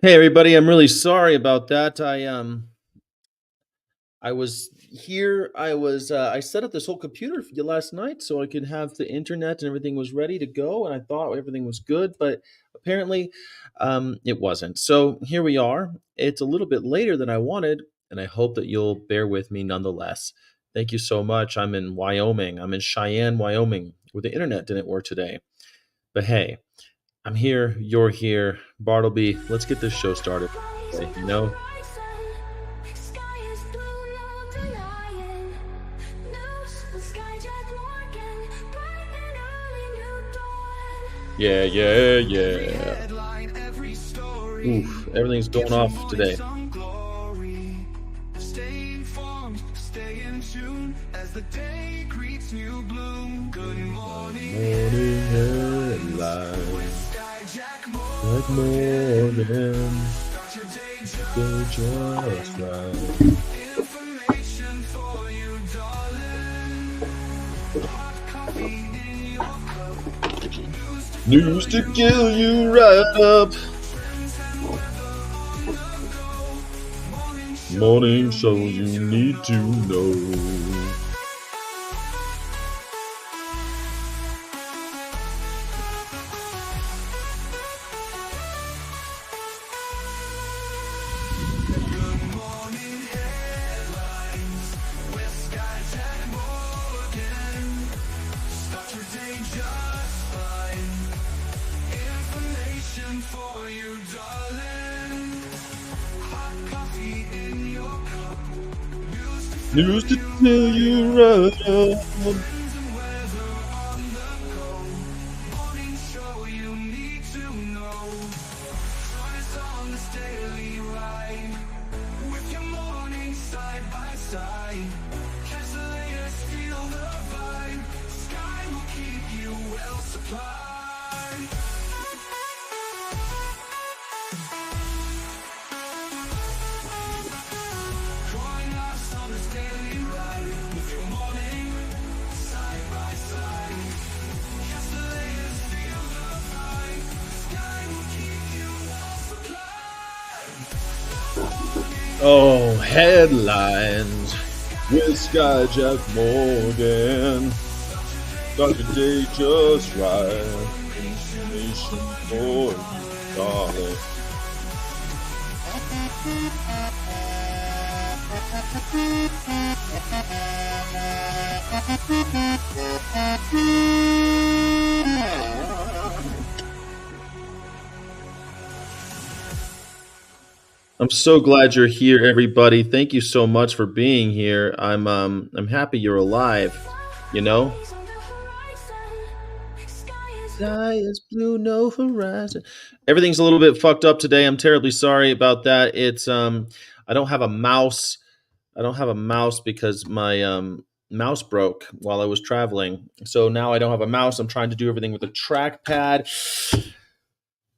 Hey everybody, I'm really sorry about that. I was here. I set up this whole computer for you last night so I could have the internet and everything was ready to go, and I thought everything was good, but apparently it wasn't. So here we are. It's a little bit later than I wanted, and I hope that you'll bear with me nonetheless. Thank you so much. I'm in Wyoming. I'm in Cheyenne, Wyoming, where the internet didn't work today. But hey, I'm here, you're here. Bartleby, let's get this show started. You know? Yeah, yeah, yeah. Oof, everything's going off today. Morning headlines, like morning, they just right. News to kill you right up. Morning show you need to know. News to tell you right up. Oh, headlines with Skyjack Morgan. Dr. Day just right. Information for you, darling. I'm so glad you're here, everybody. Thank you so much for being here. I'm happy you're alive. You know, sky is blue, no horizon. Everything's a little bit fucked up today. I'm terribly sorry about that. I don't have a mouse. I don't have a mouse because my mouse broke while I was traveling. So now I don't have a mouse. I'm trying to do everything with a trackpad.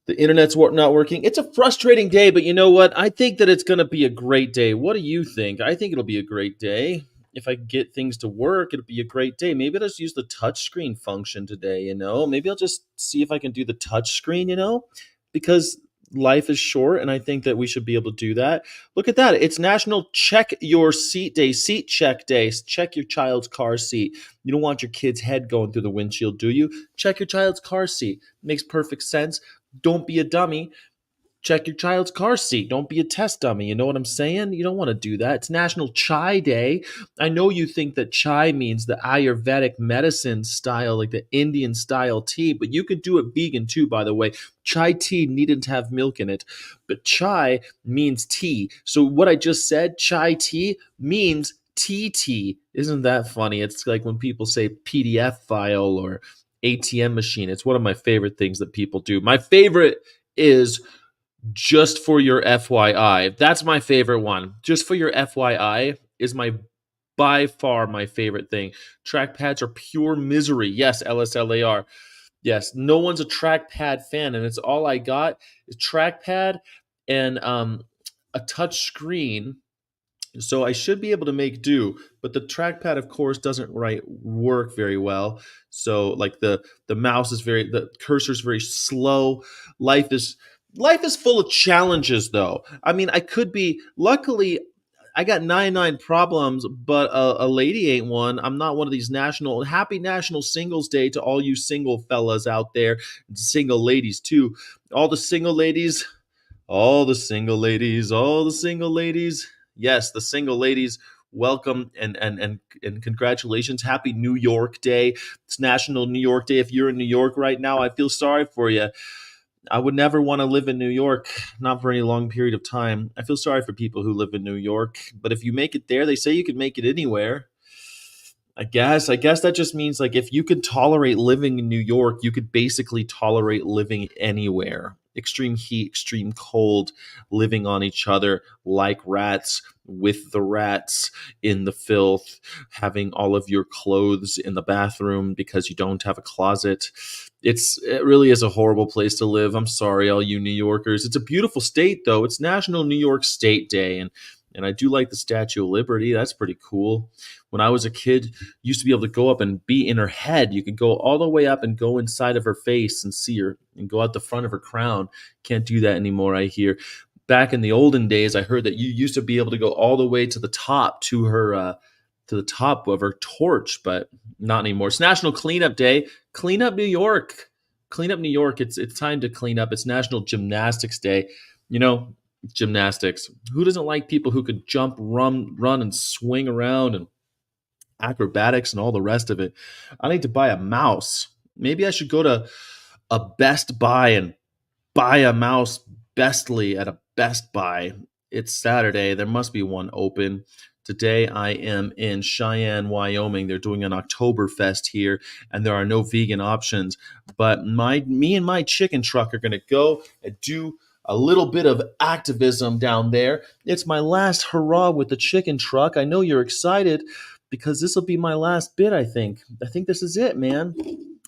The internet's not working. It's a frustrating day, but you know what? I think that it's going to be a great day. What do you think? I think it'll be a great day. If I get things to work, it'll be a great day. Maybe I'll just use the touchscreen function today, you know? Maybe I'll just see if I can do the touchscreen, you know? Because life is short and I think that we should be able to do that. Look at that. It's National Check Your Seat Day, seat check day. Check your child's car seat. You don't want your kid's head going through the windshield, do you? Check your child's car seat. Makes perfect sense. Don't be a dummy. Check your child's car seat. Don't be a test dummy. You know what I'm saying? You don't want to do that. It's National Chai Day. I know you think that chai means the Ayurvedic medicine style, like the Indian style tea, but you could do it vegan too, by the way. Chai tea needn't have milk in it, but chai means tea. So what I just said, chai tea, means TT. Isn't that funny? It's like when people say PDF file or ATM machine. It's one of my favorite things that people do. My favorite is just for your FYI. That's my favorite one. Just for your FYI is my by far my favorite thing. Trackpads are pure misery. Yes, LSLAR. Yes, no one's a trackpad fan, and it's all I got is trackpad and a touch screen, so I should be able to make do, but the trackpad, of course, doesn't work very well. So like the mouse is very the cursor is very slow. Life is Life is full of challenges, though. I mean, I could be, luckily, I got 99 problems, but a lady ain't one. I'm not one of these happy National Singles Day to all you single fellas out there, single ladies too. All the single ladies, all the single ladies, all the single ladies. Yes, the single ladies, welcome and congratulations. Happy New York Day. It's National New York Day. If you're in New York right now, I feel sorry for you. I would never want to live in New York, not for any long period of time. I feel sorry for people who live in New York, but if you make it there, they say you could make it anywhere. I guess that just means like if you could tolerate living in New York, you could basically tolerate living anywhere. Extreme heat, extreme cold, living on each other like rats with the rats in the filth, having all of your clothes in the bathroom because you don't have a closet. It really is a horrible place to live. I'm sorry, all you New Yorkers. It's a beautiful state though. It's National New York State Day, and I do like the Statue of Liberty. That's pretty cool. When I was a kid, used to be able to go up and be in her head. You could go all the way up and go inside of her face and see her and go out the front of her crown. Can't do that anymore, I hear. Back in the olden days, I heard that you used to be able to go all the way to the top to the top of her torch, but not anymore. It's National Cleanup Day. Clean up New York. Clean up New York. It's time to clean up. It's National Gymnastics Day. You know, gymnastics. Who doesn't like people who could jump, run, and swing around and acrobatics and all the rest of it? I need to buy a mouse. Maybe I should go to a Best Buy and buy a mouse bestly at a Best Buy. It's Saturday. There must be one open. Today I am in Cheyenne, Wyoming. They're doing an Oktoberfest here, and there are no vegan options. But me and my chicken truck are going to go and do a little bit of activism down there. It's my last hurrah with the chicken truck. I know you're excited because this will be my last bit, I think. I think this is it, man.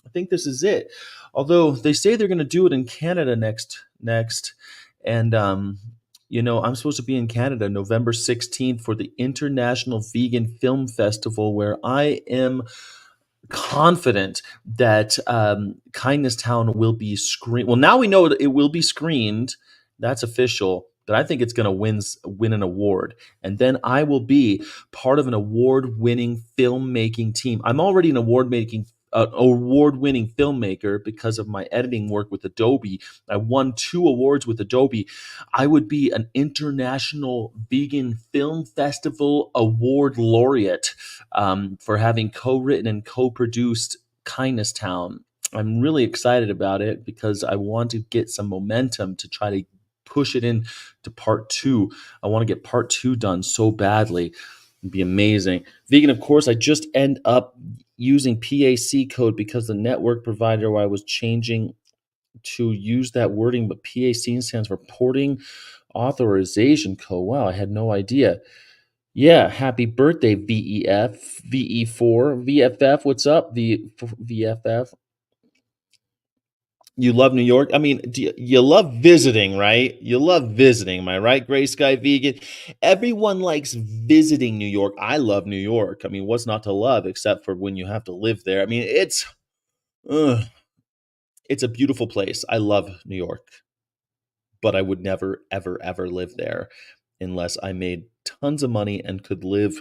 I think this is it. Although they say they're going to do it in Canada next, and I'm supposed to be in Canada November 16th for the International Vegan Film Festival, where I am confident that Kindness Town will be screened. Well, now we know it will be screened. That's official. But I think it's going to win an award, and then I will be part of an award-winning filmmaking team. I'm already an award-winning filmmaker because of my editing work with Adobe. I won 2 awards with Adobe. I would be an International Vegan Film Festival Award laureate for having co-written and co-produced Kindness Town. I'm really excited about it because I want to get some momentum to try to push it in to part 2. I want to get part 2 done so badly. It'd be amazing. Vegan, of course, I just end up using PAC code because the network provider I was changing to use that wording, but PAC stands for Porting Authorization Code. Wow, I had no idea. Yeah, happy birthday, VEF, VE4, VFF. What's up, VFF? You love New York? I mean, you love visiting, right? You love visiting. Am I right, Gray Sky Vegan? Everyone likes visiting New York. I love New York. I mean, what's not to love except for when you have to live there? I mean, ugh, it's a beautiful place. I love New York, but I would never, ever, ever live there unless I made tons of money and could live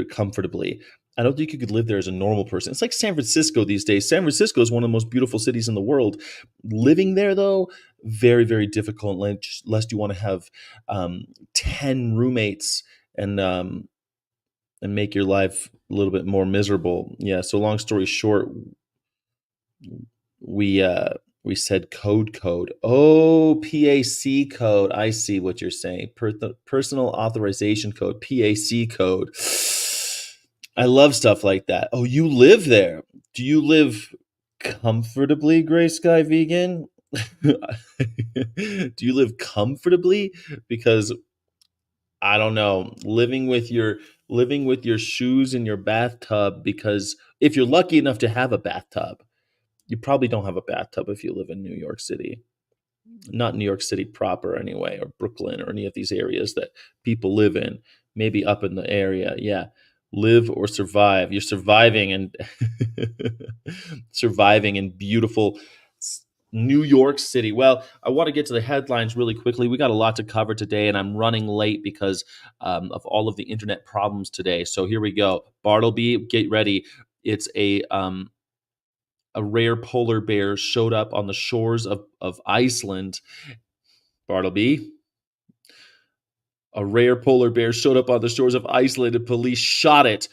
comfortably. I don't think you could live there as a normal person. It's like San Francisco these days. San Francisco is one of the most beautiful cities in the world. Living there, though, very, very difficult unless you want to have 10 roommates and make your life a little bit more miserable. Yeah. So long story short, we uh, we said code. Oh, PAC code. I see what you're saying. Personal authorization code. PAC code. I love stuff like that. Oh, you live there. Do you live comfortably, Gray Sky Vegan? Do you live comfortably? Because I don't know, living with your shoes in your bathtub, because if you're lucky enough to have a bathtub, you probably don't have a bathtub if you live in New York City. Not New York City proper anyway, or Brooklyn, or any of these areas that people live in. Maybe up in the area. Yeah. Live or survive. You're surviving and surviving in beautiful New York City. Well, I want to get to the headlines really quickly. We got a lot to cover today, and I'm running late because of all of the internet problems today. So here we go. Bartleby, get ready. It's a rare polar bear showed up on the shores of Iceland. Bartleby, a rare polar bear showed up on the shores of Iceland, and police shot it.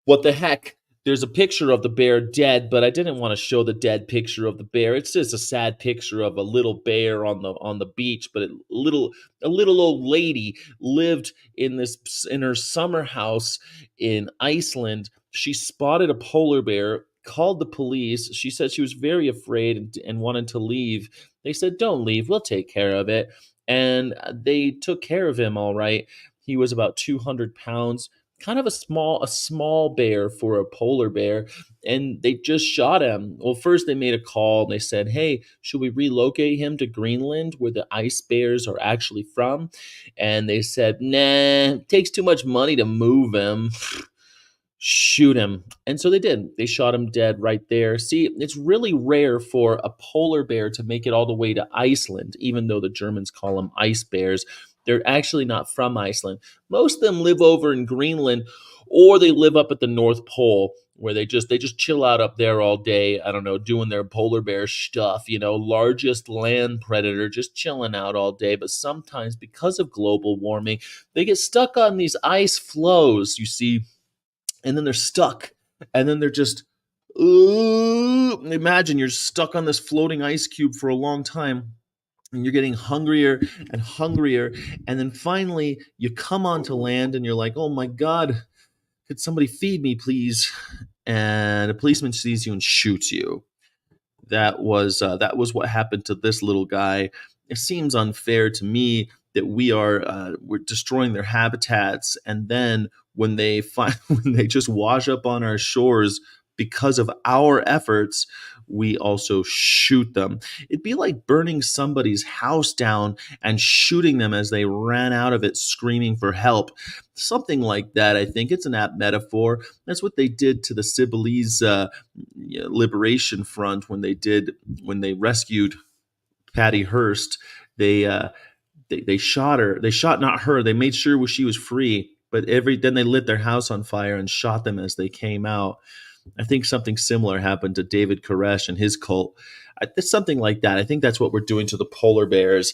What the heck? There's a picture of the bear dead, but I didn't want to show the dead picture of the bear. It's just a sad picture of a little bear on the beach, but a little old lady lived in her summer house in Iceland. She spotted a polar bear, called the police. She said she was very afraid and wanted to leave. They said, "Don't leave. We'll take care of it." And they took care of him all right. He was about 200 pounds, kind of a small bear for a polar bear, and they just shot him. Well, first they made a call and they said, "Hey, should we relocate him to Greenland where the ice bears are actually from?" And they said, "Nah, it takes too much money to move him." Shoot him. And so they did. They shot him dead right there. See, it's really rare for a polar bear to make it all the way to Iceland, even though the Germans call them ice bears. They're actually not from Iceland. Most of them live over in Greenland, or they live up at the North Pole where they just chill out up there all day. I don't know, doing their polar bear stuff, largest land predator, just chilling out all day. But sometimes, because of global warming, they get stuck on these ice floes, you see, and then they're stuck, and then they're just, ooh, imagine you're stuck on this floating ice cube for a long time, and you're getting hungrier and hungrier, and then finally you come onto land and you're like, "Oh my god, could somebody feed me please?" And a policeman sees you and shoots you. That was what happened to this little guy. It seems unfair to me that we're destroying their habitats, and then when they find when they just wash up on our shores because of our efforts, we also shoot them. It'd be like burning somebody's house down and shooting them as they ran out of it screaming for help. Something like that. I think it's an apt metaphor. That's what they did to the Symbolize liberation front when they rescued Patty Hearst. They they shot her. They shot not her. They made sure she was free. But then they lit their house on fire and shot them as they came out. I think something similar happened to David Koresh and his cult. It's something like that. I think that's what we're doing to the polar bears.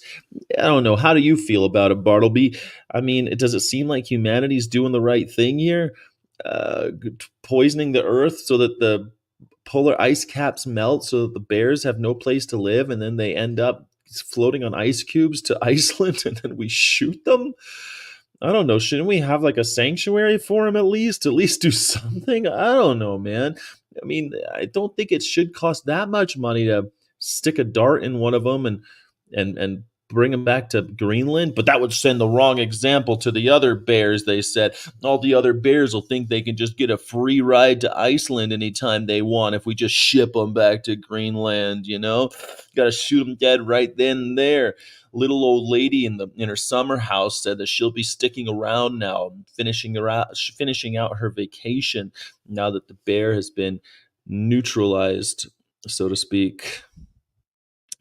I don't know. How do you feel about it, Bartleby? I mean, does it seem like humanity's doing the right thing here? Uh, Poisoning the earth so that the polar ice caps melt so that the bears have no place to live, and then they end up floating on ice cubes to Iceland, and then we shoot them. I don't know. Shouldn't we have like a sanctuary for them at least? At least do something? I don't know, man. I mean, I don't think it should cost that much money to stick a dart in one of them and bring them back to Greenland. But that would send the wrong example to the other bears, they said. All the other bears will think they can just get a free ride to Iceland anytime they want if we just ship them back to Greenland. Got to shoot them dead right then and there. Little old lady in her summer house said that she'll be sticking around now, finishing out her vacation now that the bear has been neutralized, so to speak.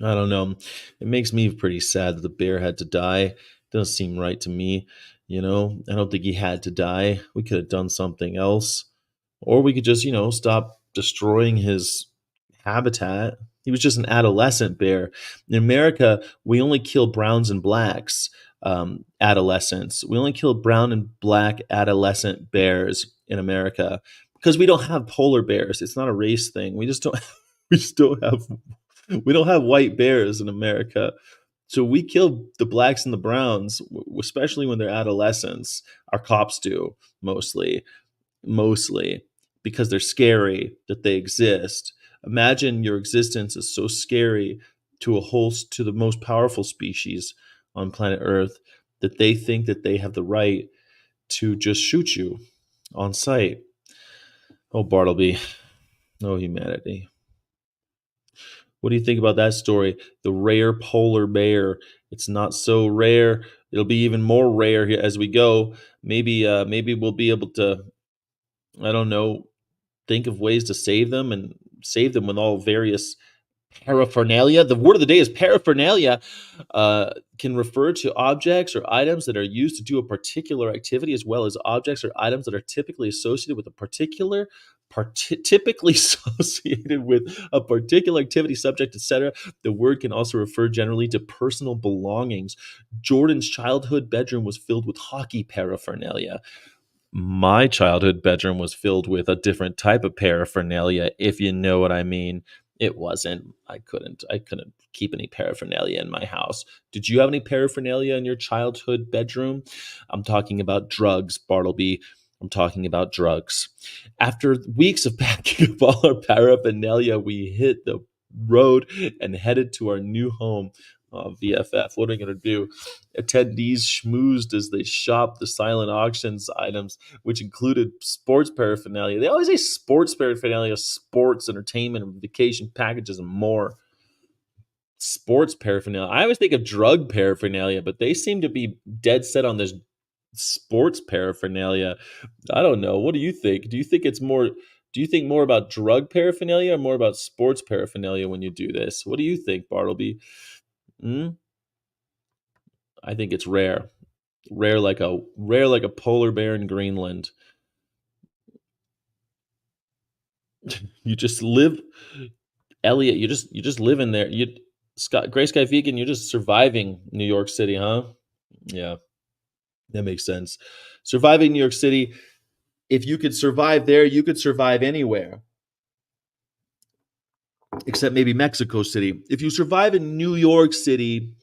I don't know. It makes me pretty sad that the bear had to die. Doesn't seem right to me. I don't think he had to die. We could have done something else. Or we could just, stop destroying his habitat. He was just an adolescent bear. In America, we only kill browns and blacks, adolescents. We only kill brown and black adolescent bears in America because we don't have polar bears. It's not a race thing. We just don't. We just don't have. We don't have white bears in America. So we kill the blacks and the browns, especially when they're adolescents. Our cops do mostly because they're scary that they exist. Imagine your existence is so scary to the most powerful species on planet Earth that they think that they have the right to just shoot you on sight. Oh, Bartleby. Oh, humanity. What do you think about that story? The rare polar bear. It's not so rare. It'll be even more rare as we go. Maybe we'll be able to, I don't know, think of ways to save them and save them with all various Paraphernalia. The word of the day is paraphernalia. Can refer to objects or items that are used to do a particular activity, as well as objects or items that are typically associated with a particular, typically associated with a particular activity, subject, etc. The word can also refer generally to personal belongings. Jordan's childhood bedroom was filled with hockey paraphernalia. My childhood bedroom was filled with a different type of paraphernalia, if you know what I mean. It wasn't. I couldn't keep any paraphernalia in my house. Did you have any paraphernalia in your childhood bedroom? I'm talking about drugs, Bartleby. I'm talking about drugs. After weeks of packing up all our paraphernalia, we hit the road and headed to our new home. VFF. What are we going to do? Attendees schmoozed as they shopped the silent auctions items, which included sports paraphernalia. They always say sports paraphernalia, sports, entertainment, and vacation packages, and more. Sports paraphernalia. I always think of drug paraphernalia, but they seem to be dead set on this sports paraphernalia. I don't know. What do you think? Do you think it's more? Do you think more about drug paraphernalia or more about sports paraphernalia when you do this? What do you think, Bartleby? Hmm? I think it's rare. Rare like a polar bear in Greenland. You just live, Elliot. You just live in there. You Scott Gray Sky Vegan. You're just surviving New York City, huh? Yeah, that makes sense. Surviving New York City. If you could survive there, you could survive anywhere except maybe Mexico City. If you survive in New York City,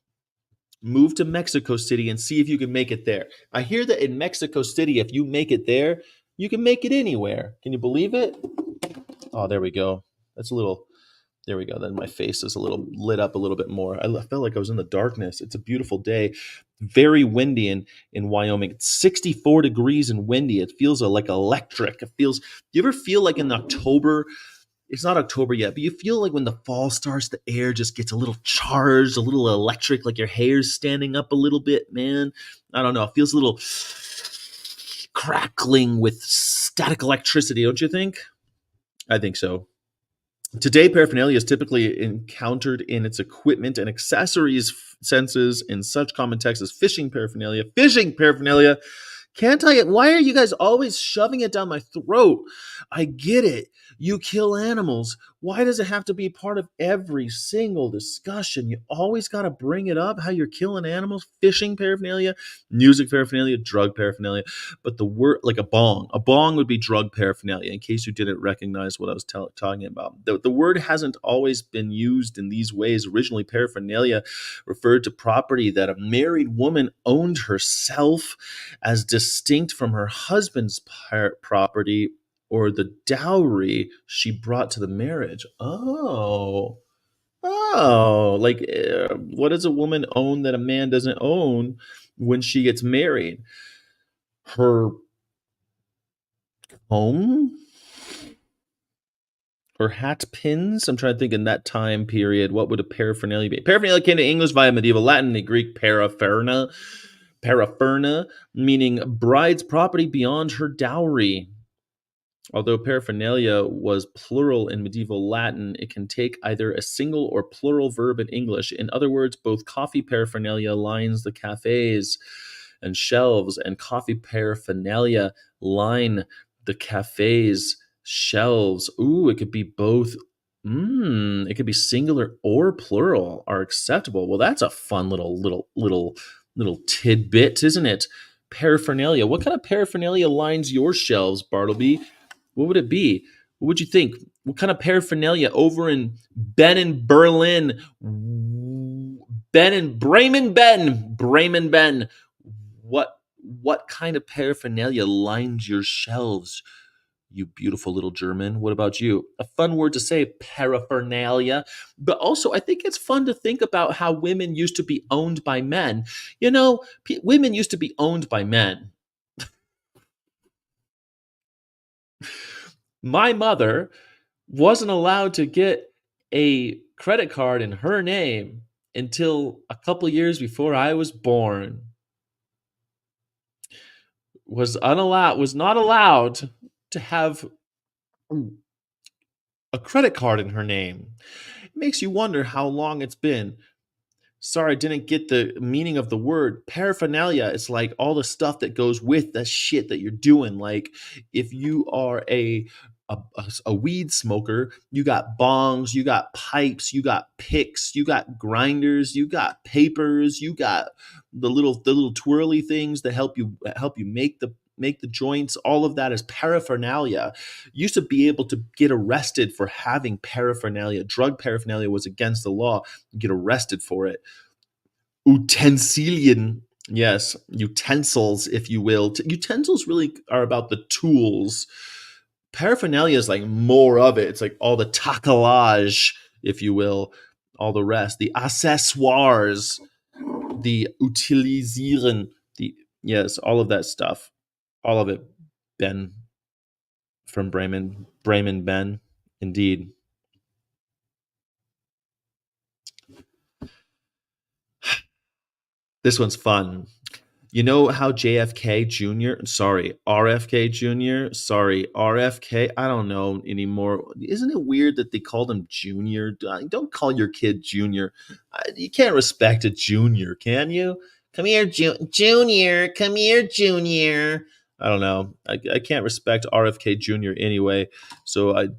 move to Mexico City and see if you can make it there. I hear that in Mexico City, if you make it there, you can make it anywhere. Can you believe it? Oh, there we go. That's a little. There we go. Then my face is a little lit up a little bit more. I felt like I was in the darkness. It's a beautiful day. Very windy in Wyoming. It's 64 degrees and windy. It feels like electric. It feels. You ever feel like in October? It's not October yet, but you feel like when the fall starts, the air just gets a little charged, a little electric, like your hair's standing up a little bit, man. I don't know. It feels a little crackling with static electricity, don't you think? I think so. Today, paraphernalia is typically encountered in its equipment and accessories senses in such common text as fishing paraphernalia. Fishing paraphernalia. Can't I? Why are you guys always shoving it down my throat? I get it. You kill animals. Why does it have to be part of every single discussion? You always got to bring it up how you're killing animals, fishing paraphernalia, music paraphernalia, drug paraphernalia. But the word, like a bong would be drug paraphernalia, in case you didn't recognize what I was talking about. The word hasn't always been used in these ways. Originally, paraphernalia referred to property that a married woman owned herself as distinct from her husband's property or the dowry she brought to the marriage. Like what does a woman own that a man doesn't own when she gets married? Her home? Her hat pins? I'm trying to think in that time period, what would a paraphernalia be? Paraphernalia came to English via medieval Latin and Greek parapherna, meaning bride's property beyond her dowry. Although paraphernalia was plural in medieval Latin, it can take either a single or plural verb in English. In other words, both coffee paraphernalia lines the cafes and shelves, and coffee paraphernalia line the cafes shelves. Ooh, it could be both. It could be singular or plural are acceptable. Well, that's a fun little tidbit, isn't it? Paraphernalia. What kind of paraphernalia lines your shelves, Bartleby? What would it be? What would you think? What kind of paraphernalia over in Ben in Berlin? Ben in Bremen, Ben. What kind of paraphernalia lines your shelves? You beautiful little German. What about you? A fun word to say, paraphernalia. But also, I think it's fun to think about how women used to be owned by men. You know, women used to be owned by men. My mother wasn't allowed to get a credit card in her name until a couple years before I was born. Was not allowed to have a credit card in her name. Makes you wonder how long it's been. Sorry, I didn't get the meaning of the word. Paraphernalia is like all the stuff that goes with the shit that you're doing. Like if you are a weed smoker, you got bongs, you got pipes, you got picks, you got grinders, you got papers, you got the little twirly things that help you make the joints. All of that is paraphernalia. You used to be able to get arrested for having paraphernalia. Drug paraphernalia was against the law. You get arrested for it. Utensilien. Yes, utensils, if you will. Utensils really are about the tools. Paraphernalia is like more of it. It's like all the takelage, if you will, all the rest. The accessoires, the utilisieren, the yes, all of that stuff. All of it. Ben from Bremen Ben. Indeed. This one's fun. You know how JFK Jr., sorry, RFK Jr., sorry, RFK, I don't know anymore. Isn't it weird that they called him Junior? Don't call your kid Junior. You can't respect a junior, can you? Come here, Junior. Come here, Junior. I don't know. I can't respect RFK Jr. anyway, so I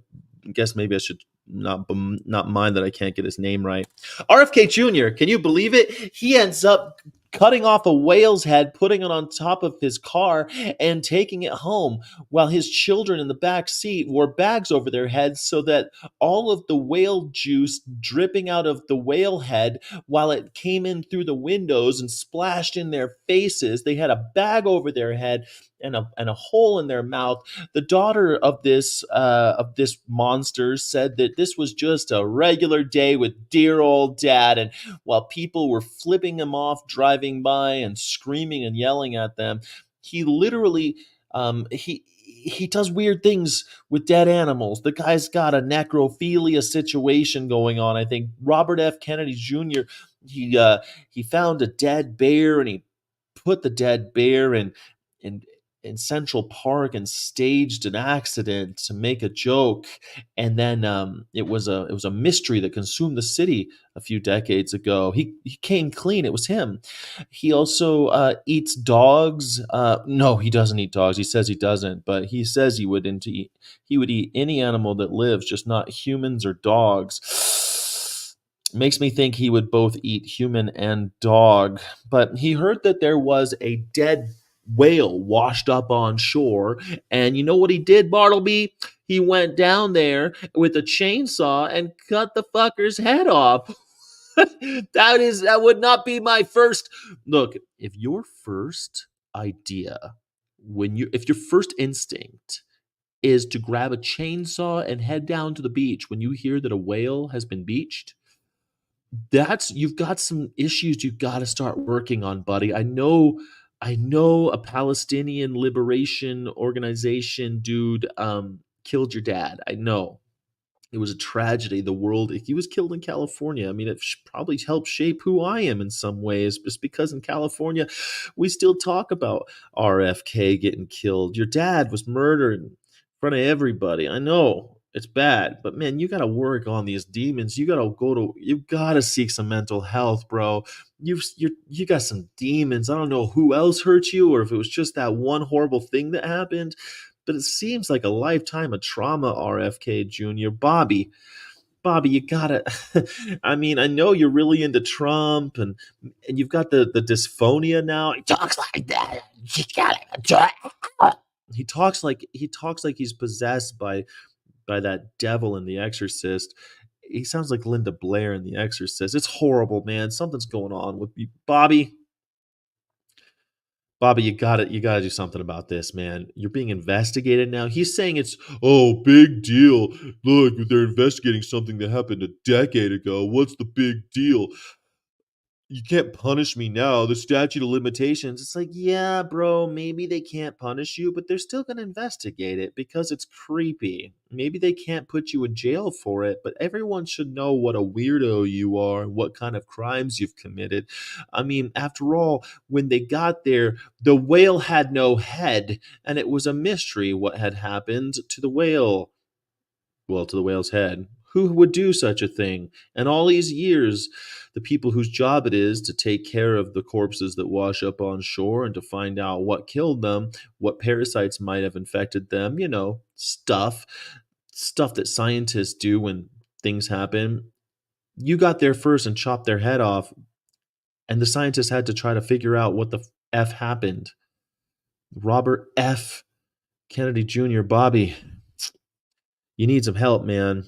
guess maybe I should not mind that I can't get his name right. RFK Jr., can you believe it? He ends up cutting off a whale's head, putting it on top of his car, and taking it home while his children in the back seat wore bags over their heads so that all of the whale juice dripping out of the whale head while it came in through the windows and splashed in their faces. They had a bag over their head and a hole in their mouth. The daughter of this monster said that this was just a regular day with dear old dad, and while people were flipping him off driving by and screaming and yelling at them, he literally he does weird things with dead animals. The guy's got a necrophilia situation going on. I think Robert F. Kennedy Jr. He found a dead bear and he put the dead bear in in Central Park and staged an accident to make a joke, and then it was a mystery that consumed the city a few decades ago. He came clean. It was him. He also eats dogs. No, he doesn't eat dogs. He says he doesn't, but he says he would eat any animal that lives, just not humans or dogs. Makes me think he would both eat human and dog. But he heard that there was a dead whale washed up on shore. And you know what he did, Bartleby? He went down there with a chainsaw and cut the fucker's head off. That would not be my first look. If your first idea, if your first instinct is to grab a chainsaw and head down to the beach when you hear that a whale has been beached, that's you've got some issues you've got to start working on, buddy. I know a Palestinian liberation organization dude killed your dad. I know. It was a tragedy. The world, if he was killed in California, I mean, it probably helped shape who I am in some ways, just because in California, we still talk about RFK getting killed. Your dad was murdered in front of everybody. I know it's bad, but man, you got to work on these demons. You got to seek some mental health, bro. You got some demons. I don't know who else hurt you or if it was just that one horrible thing that happened, but it seems like a lifetime of trauma, RFK Jr. Bobby, you gotta. I mean, I know you're really into Trump, and you've got the dysphonia now. He talks like that. He talks like he's possessed by that devil in The Exorcist. He sounds like Linda Blair in The Exorcist. It's horrible, man. Something's going on with you, Bobby. Bobby, you gotta do something about this, man. You're being investigated now. He's saying it's big deal. Look, they're investigating something that happened a decade ago. What's the big deal? You can't punish me now. The statute of limitations. It's like, yeah, bro, maybe they can't punish you, but they're still going to investigate it because it's creepy. Maybe they can't put you in jail for it, but everyone should know what a weirdo you are and what kind of crimes you've committed. I mean, after all, when they got there, the whale had no head, and it was a mystery what had happened to the whale. Well, to the whale's head. Who would do such a thing? And all these years, the people whose job it is to take care of the corpses that wash up on shore and to find out what killed them, what parasites might have infected them, stuff that scientists do when things happen. You got there first and chopped their head off, and the scientists had to try to figure out what the F happened. Robert F. Kennedy Jr., Bobby, you need some help, man.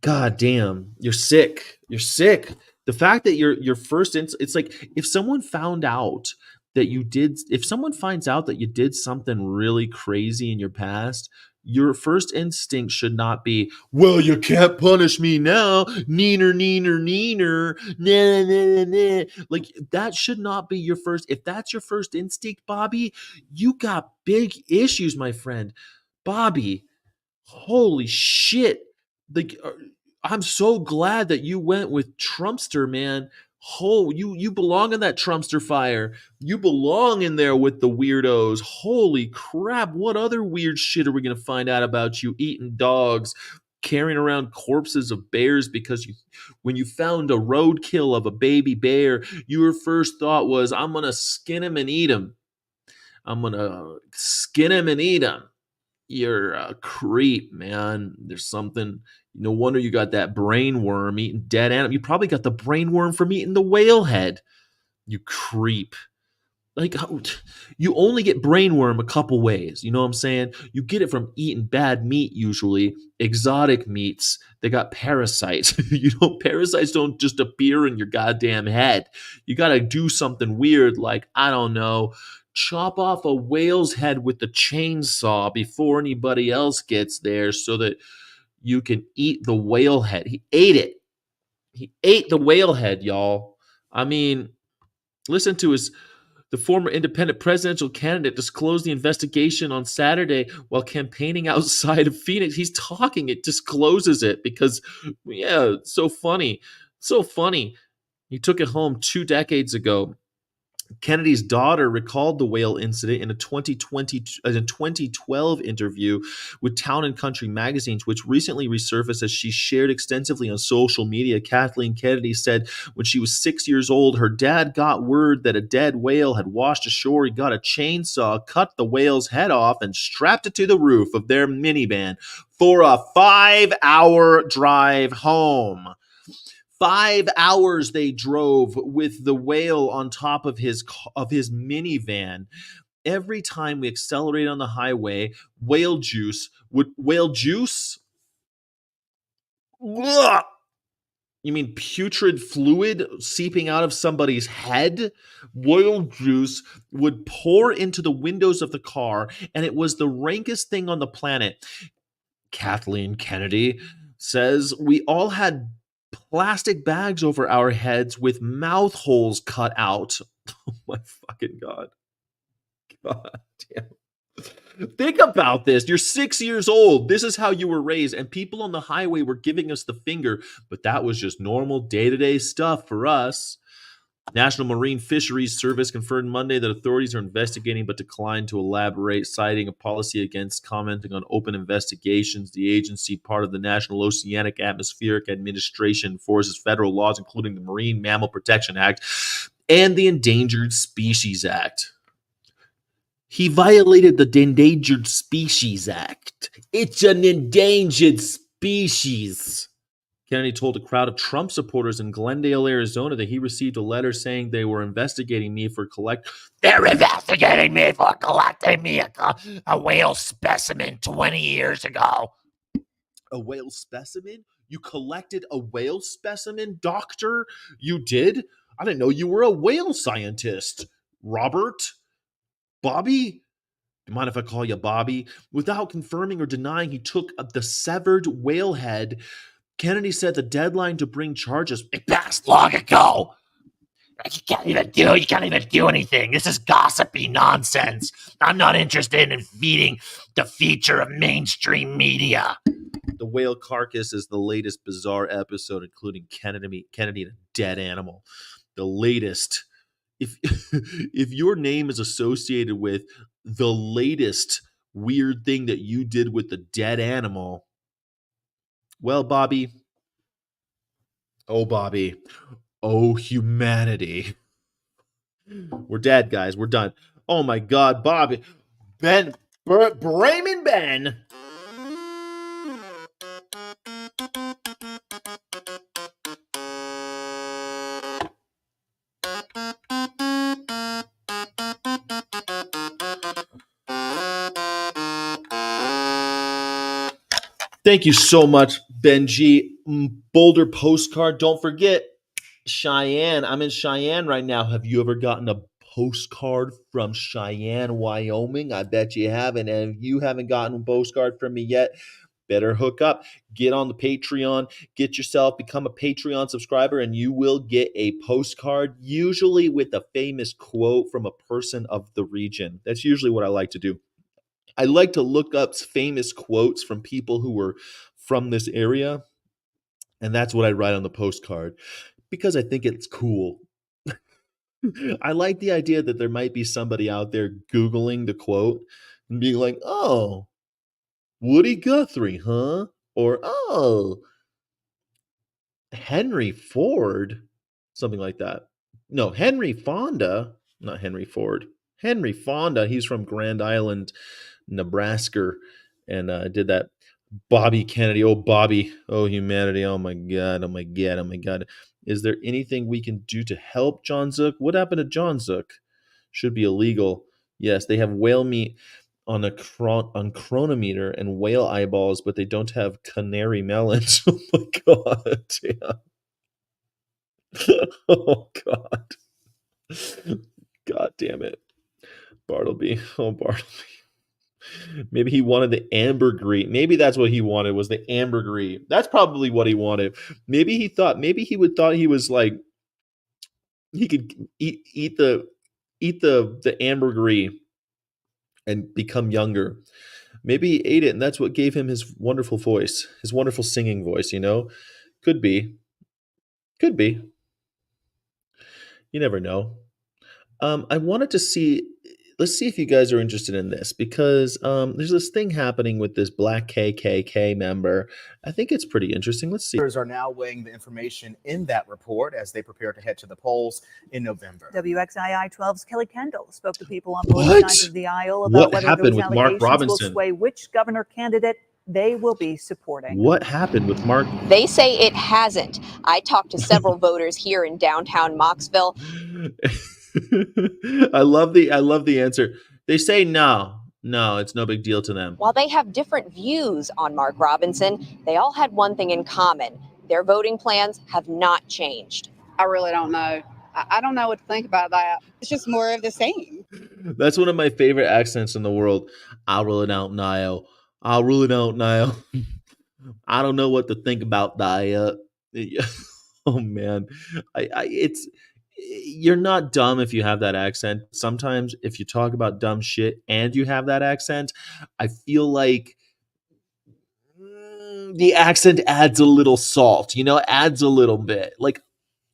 God damn, you're sick. You're sick. The fact that your first it's like if someone found out that you did if someone finds out that you did something really crazy in your past, your first instinct should not be, well, you can't punish me now. Neener, neener, neener. Nah, nah, nah, nah. Like that should not be your first. If that's your first instinct, Bobby, you got big issues, my friend. Bobby, holy shit. Like I'm so glad that you went with Trumpster, man. You belong in that Trumpster fire. You belong in there with the weirdos. Holy crap, what other weird shit are we going to find out about you eating dogs, carrying around corpses of bears because when you found a roadkill of a baby bear, your first thought was I'm going to skin him and eat him. I'm going to skin him and eat him. You're a creep, man. There's something. No wonder you got that brain worm eating dead animal. You probably got the brain worm from eating the whale head. You creep. Like you only get brain worm a couple ways. You know what I'm saying? You get it from eating bad meat, usually exotic meats. They got parasites. Parasites don't just appear in your goddamn head. You got to do something weird, like I don't know, chop off a whale's head with the chainsaw before anybody else gets there, so that you can eat the whale head. He ate it. He ate the whale head, y'all. I mean, listen to his the former independent presidential candidate disclosed the investigation on Saturday while campaigning outside of Phoenix. He's talking, it discloses it because, yeah, it's so funny. So funny. He took it home 2 decades ago. Kennedy's daughter recalled the whale incident in a 2012 interview with Town and Country magazines, which recently resurfaced as she shared extensively on social media. Kathleen Kennedy said when she was 6 years old, her dad got word that a dead whale had washed ashore. He got a chainsaw, cut the whale's head off, and strapped it to the roof of their minivan for a 5-hour drive home. 5 hours they drove with the whale on top of his minivan. Every time we accelerated on the highway, whale juice. Ugh! You mean putrid fluid seeping out of somebody's head? Whale juice would pour into the windows of the car, and it was the rankest thing on the planet. Kathleen Kennedy says we all had plastic bags over our heads with mouth holes cut out. Oh my fucking God. God damn. Think about this. You're 6 years old. This is how you were raised. And people on the highway were giving us the finger, but that was just normal day-to-day stuff for us. National Marine Fisheries Service confirmed Monday that authorities are investigating but declined to elaborate, citing a policy against commenting on open investigations. The agency, part of the National Oceanic Atmospheric Administration, enforces federal laws, including the Marine Mammal Protection Act and the Endangered Species Act. He violated the Endangered Species Act. It's an endangered species. Kennedy told a crowd of Trump supporters in Glendale, Arizona, that he received a letter saying they were investigating me for They're investigating me for collecting me a whale specimen 20 years ago. A whale specimen? You collected a whale specimen, doctor? You did? I didn't know you were a whale scientist. Robert? Bobby? Do you mind if I call you Bobby? Without confirming or denying he took the severed whale head, Kennedy said the deadline to bring charges it passed long ago. You can't even do anything. This is gossipy nonsense. I'm not interested in feeding the feature of mainstream media. The whale carcass is the latest bizarre episode, including Kennedy and a dead animal. The latest. If if your name is associated with the latest weird thing that you did with the dead animal, well, Bobby, Oh, Bobby. Oh, humanity. We're dead, guys. We're done. Oh my God, Bobby. Ben. Brayman Ben. Thank you so much, Benji. Boulder postcard. Don't forget, Cheyenne. I'm in Cheyenne right now. Have you ever gotten a postcard from Cheyenne, Wyoming? I bet you haven't. And if you haven't gotten a postcard from me yet, better hook up. Get on the Patreon. Get yourself, become a Patreon subscriber, and you will get a postcard, usually with a famous quote from a person of the region. That's usually what I like to do. I like to look up famous quotes from people who were from this area, and that's what I write on the postcard because I think it's cool. I like the idea that there might be somebody out there Googling the quote and being like, oh, Woody Guthrie, huh? Or, oh, Henry Ford, something like that. No, Henry Fonda, not Henry Ford. Henry Fonda, he's from Grand Island, Nebraska, and did that. Bobby Kennedy, oh Bobby, oh humanity, oh my God, oh my God, oh my God. Is there anything we can do to help John Zook? What happened to John Zook? Should be illegal. Yes, they have whale meat on on chronometer and whale eyeballs, but they don't have canary melons. Oh my God, damn. Oh God. God damn it. Bartleby. Oh Bartleby. Maybe he wanted the ambergris. Maybe that's what he wanted was the ambergris. That's probably what he wanted. Maybe he would thought he was like he could eat the ambergris and become younger. Maybe he ate it and that's what gave him his wonderful voice, his wonderful singing voice, you know? Could be. Could be. You never know. I wanted to see. Let's see if you guys are interested in this because there's this thing happening with this black KKK member. I think it's pretty interesting. Let's see. Are now weighing the information in that report as they prepare to head to the polls in November. WXII 12's Kelly Kendall spoke to people on both sides of the aisle about whether those allegations will sway which governor candidate they will be supporting. What happened with Mark? They say it hasn't. I talked to several voters here in downtown Mocksville. I love the answer. They say no. No, it's no big deal to them. While they have different views on Mark Robinson, they all had one thing in common. Their voting plans have not changed. I really don't know. I don't know what to think about that. It's just more of the same. That's one of my favorite accents in the world. I really don't know. I really don't know. I don't know what to think about that. Oh man, it's you're not dumb if you have that accent. Sometimes if you talk about dumb shit and you have that accent, I feel like the accent adds a little salt, adds a little bit. Like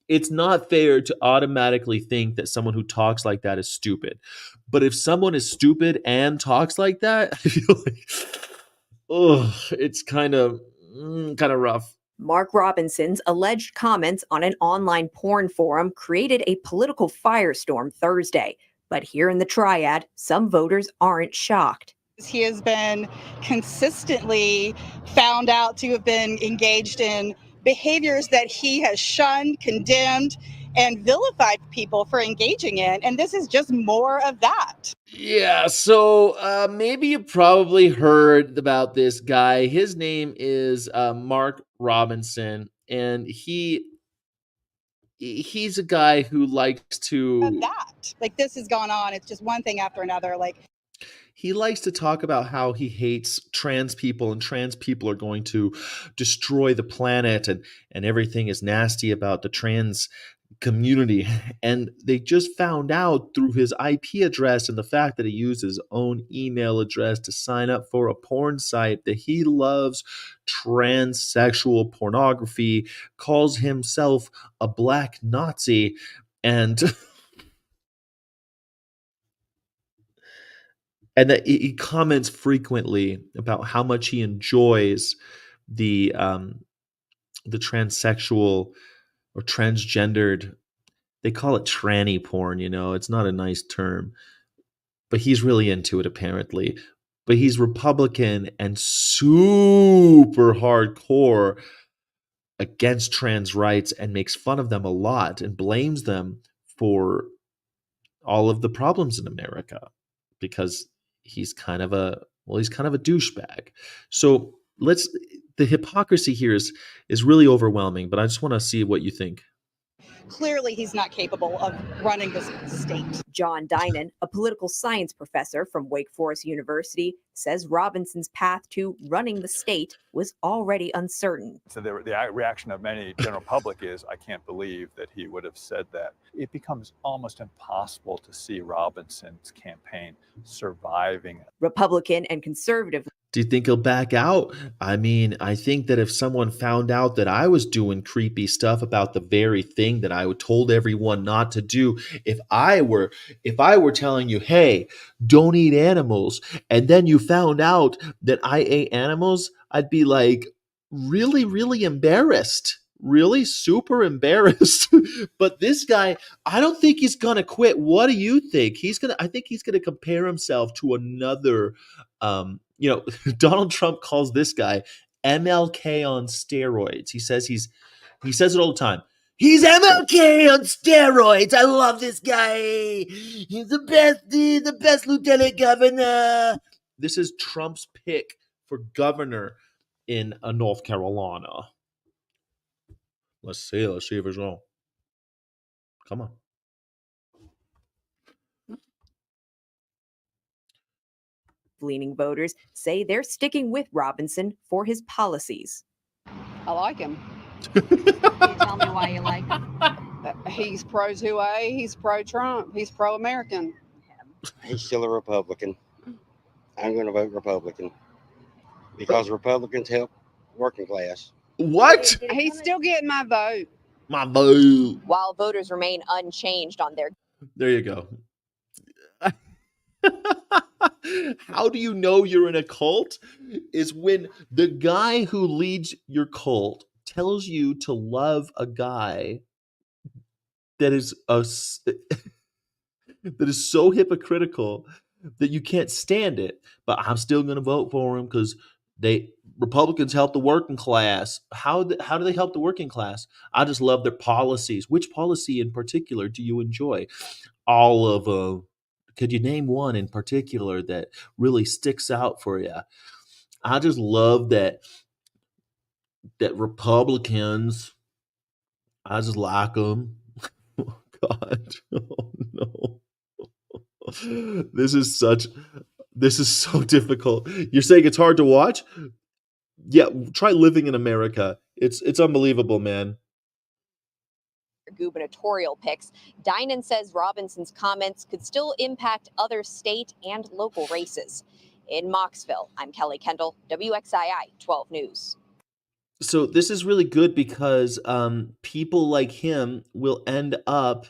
it's not fair to automatically think that someone who talks like that is stupid. But if someone is stupid and talks like that, I feel like it's kind of rough. Mark Robinson's alleged comments on an online porn forum created a political firestorm Thursday. But here in the Triad, some voters aren't shocked. He has been consistently found out to have been engaged in behaviors that he has shunned, condemned, and vilified people for engaging in. And this is just more of that. Yeah, so maybe you probably heard about this guy. His name is Mark Robinson, and he's a guy who likes to that. Like this has gone on. It's just one thing after another. He likes to talk about how he hates trans people and trans people are going to destroy the planet and everything is nasty about the trans community. And they just found out through his IP address and the fact that he used his own email address to sign up for a porn site that he loves transsexual pornography, calls himself a black Nazi, and and that he comments frequently about how much he enjoys the transsexual or transgendered. They call it tranny porn, it's not a nice term, but he's really into it apparently. But he's Republican and super hardcore against trans rights and makes fun of them a lot and blames them for all of the problems in America because he's kind of a douchebag. So the hypocrisy here is really overwhelming, but I just want to see what you think. Clearly, he's not capable of running this state. John Dinan, a political science professor from Wake Forest University, says Robinson's path to running the state was already uncertain. So the reaction of many general public is, I can't believe that he would have said that. It becomes almost impossible to see Robinson's campaign surviving. Republican and conservative. Do you think he'll back out? I mean, I think that if someone found out that I was doing creepy stuff about the very thing that I told everyone not to do, if I were telling you, hey, don't eat animals, and then you found out that I ate animals, I'd be like really, really embarrassed. Really super embarrassed. But this guy, I don't think he's gonna quit. What do you think? I think he's gonna compare himself to another Donald Trump calls this guy MLK on steroids. He says it all the time. He's MLK on steroids. I love this guy. He's the best lieutenant governor. This is Trump's pick for governor in North Carolina. Let's see if it's wrong. Come on. Leaning voters say they're sticking with Robinson for his policies. I like him. Can you tell me why you like him? He's pro-2A, he's pro-Trump, he's pro-American. He's still a Republican. I'm going to vote Republican because Republicans help working class. What? He's still getting my vote. My vote. While voters remain unchanged on their. There you go. How do you know you're in a cult? Is when the guy who leads your cult tells you to love a guy that is so hypocritical that you can't stand it. But I'm still going to vote for him because Republicans help the working class. How do they help the working class? I just love their policies. Which policy in particular do you enjoy? All of them. Could you name one in particular that really sticks out for you? I just love that Republicans, I just like them. Oh, God. Oh, no. This is so difficult. You're saying it's hard to watch? Yeah, try living in America. It's unbelievable, man. Gubernatorial picks. Dinan says Robinson's comments could still impact other state and local races. In Mocksville, I'm Kelly Kendall, WXII 12 News. So this is really good because people like him will end up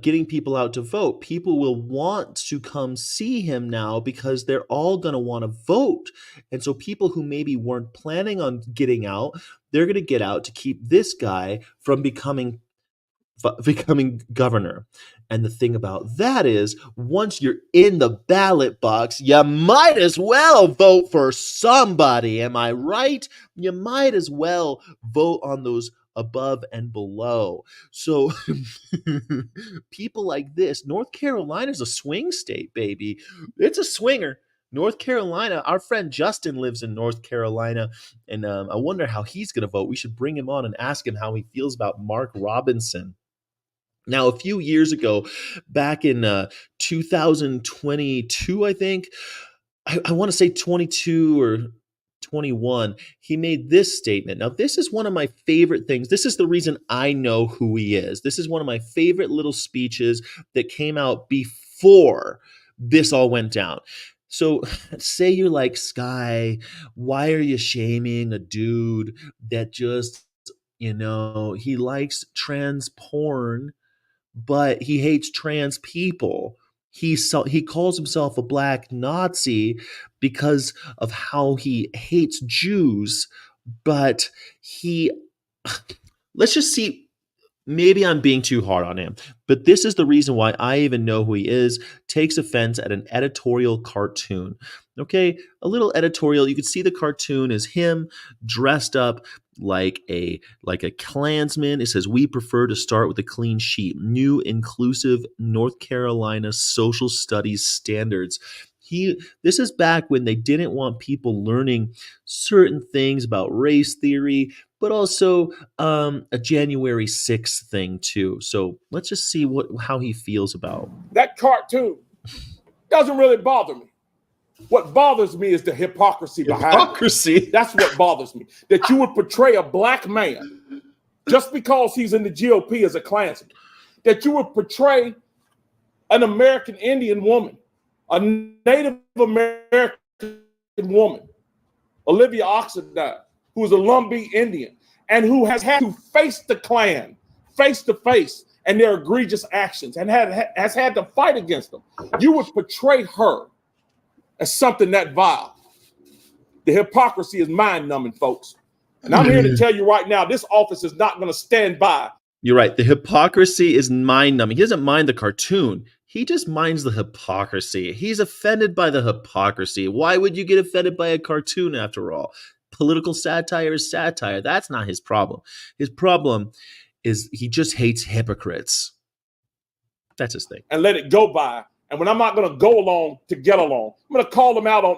getting people out to vote. People will want to come see him now because they're all going to want to vote. And so people who maybe weren't planning on getting out, they're going to get out to keep this guy from becoming governor. And the thing about that is, once you're in the ballot box, you might as well vote for somebody. Am I right? You might as well vote on those above and below. So people like this, North Carolina's a swing state, baby. It's a swinger. North Carolina, our friend Justin lives in North Carolina, and I wonder how he's going to vote. We should bring him on and ask him how he feels about Mark Robinson. Now, a few years ago, back in 2022, I think, I want to say 22 or 21, he made this statement. Now, this is one of my favorite things. This is the reason I know who he is. This is one of my favorite little speeches that came out before this all went down. So say you're like, Sky, why are you shaming a dude that just, he likes trans porn, but he hates trans people. He calls himself a black Nazi because of how he hates Jews, but let's just see. Maybe I'm being too hard on him, but this is the reason why I even know who he is. Takes offense at an editorial cartoon. Okay, a little editorial. You can see the cartoon is him dressed up like a Klansman. It says, "We prefer to start with a clean sheet. New inclusive North Carolina social studies standards." This is back when they didn't want people learning certain things about race theory, but also a January 6th thing too. So let's just see how he feels about that cartoon. Doesn't really bother me. What bothers me is the hypocrisy behind it. That's what bothers me. That you would portray a black man just because he's in the GOP as a Klansman. That you would portray an American Indian woman, a Native American woman, Olivia Oxendine, who is a Lumbee Indian, and who has had to face the Klan face to face and their egregious actions and has had to fight against them. You would portray her as something that vile. The hypocrisy is mind-numbing, folks. And I'm here to tell you right now, this office is not going to stand by. You're right. The hypocrisy is mind-numbing. He doesn't mind the cartoon. He just minds the hypocrisy. He's offended by the hypocrisy. Why would you get offended by a cartoon after all? Political satire is satire. That's not his problem. His problem is he just hates hypocrites. That's his thing. And let it go by. And when I'm not going to go along to get along, I'm going to call them out on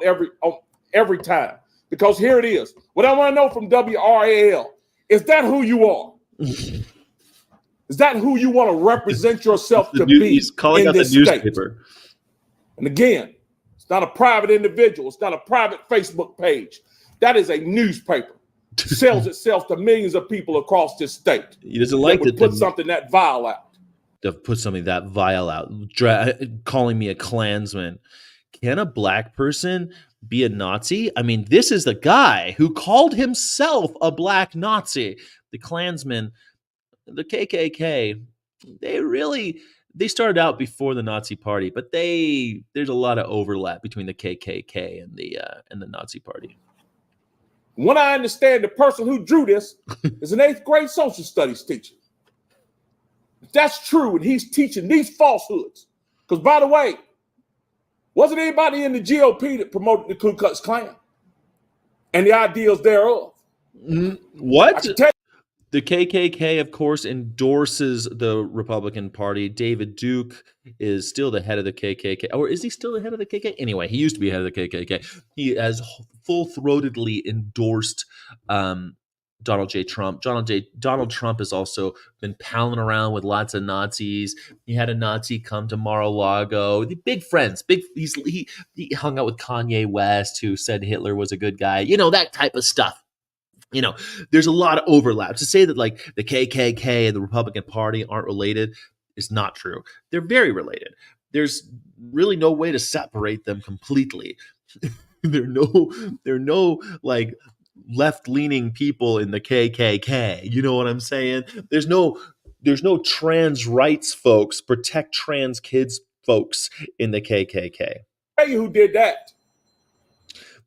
every time. Because here it is. What I want to know from WRAL, is that who you are? Is that who you want to represent yourself to be? He's calling out the newspaper. And again, it's not a private individual. It's not a private Facebook page. That is a newspaper. It sells itself to millions of people across this state. He doesn't like to put something that vile out. To put something that vile out, calling me a Klansman. Can a black person be a Nazi? I mean, this is the guy who called himself a black Nazi. The Klansmen, the KKK, they started out before the Nazi Party, but there's a lot of overlap between the KKK and the Nazi Party. When I understand the person who drew this is an 8th grade social studies teacher. If that's true, and he's teaching these falsehoods, because by the way, wasn't anybody in the GOP that promoted the Ku Klux Klan and the ideals thereof? What? The KKK, of course, endorses the Republican Party. David Duke is still the head of the KKK. Or is he still the head of the KKK? Anyway, he used to be head of the KKK. He has full-throatedly endorsed Donald J. Trump. Donald Trump has also been palling around with lots of Nazis. He had a Nazi come to Mar-a-Lago. Big friends. He hung out with Kanye West, who said Hitler was a good guy. You know, that type of stuff. You know, there's a lot of overlap. To say that like the KKK and the Republican Party aren't related is not true. They're very related. There's really no way to separate them completely. There are no like left-leaning people in the KKK. You know what I'm saying? There's no trans rights folks, protect trans kids folks in the KKK. Tell you who did that.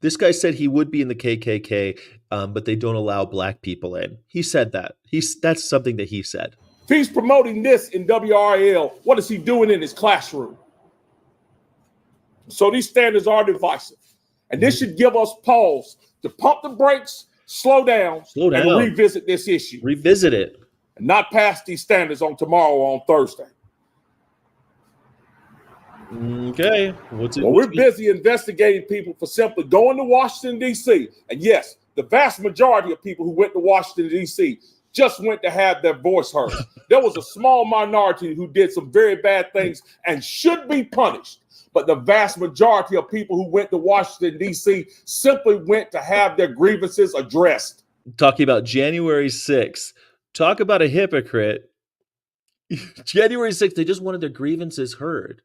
This guy said he would be in the KKK, but they don't allow black people in. He said that. That's something that he said. If he's promoting this in WRL, what is he doing in his classroom? So these standards are divisive. And this should give us pause to pump the brakes, slow down, and revisit this issue. Revisit it. And not pass these standards on tomorrow or on Thursday. Okay. We're busy investigating people for simply going to Washington, D.C. And yes, the vast majority of people who went to Washington, D.C. just went to have their voice heard. There was a small minority who did some very bad things and should be punished. But the vast majority of people who went to Washington, D.C. simply went to have their grievances addressed. Talking about January 6th. Talk about a hypocrite. January 6th, they just wanted their grievances heard.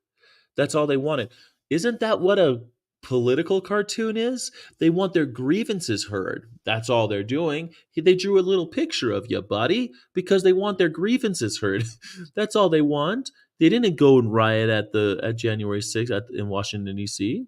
That's all they wanted. Isn't that what a political cartoon is? They want their grievances heard. That's all they're doing. They drew a little picture of you, buddy, because they want their grievances heard. That's all they want. They didn't go and riot at January 6th in Washington, D.C.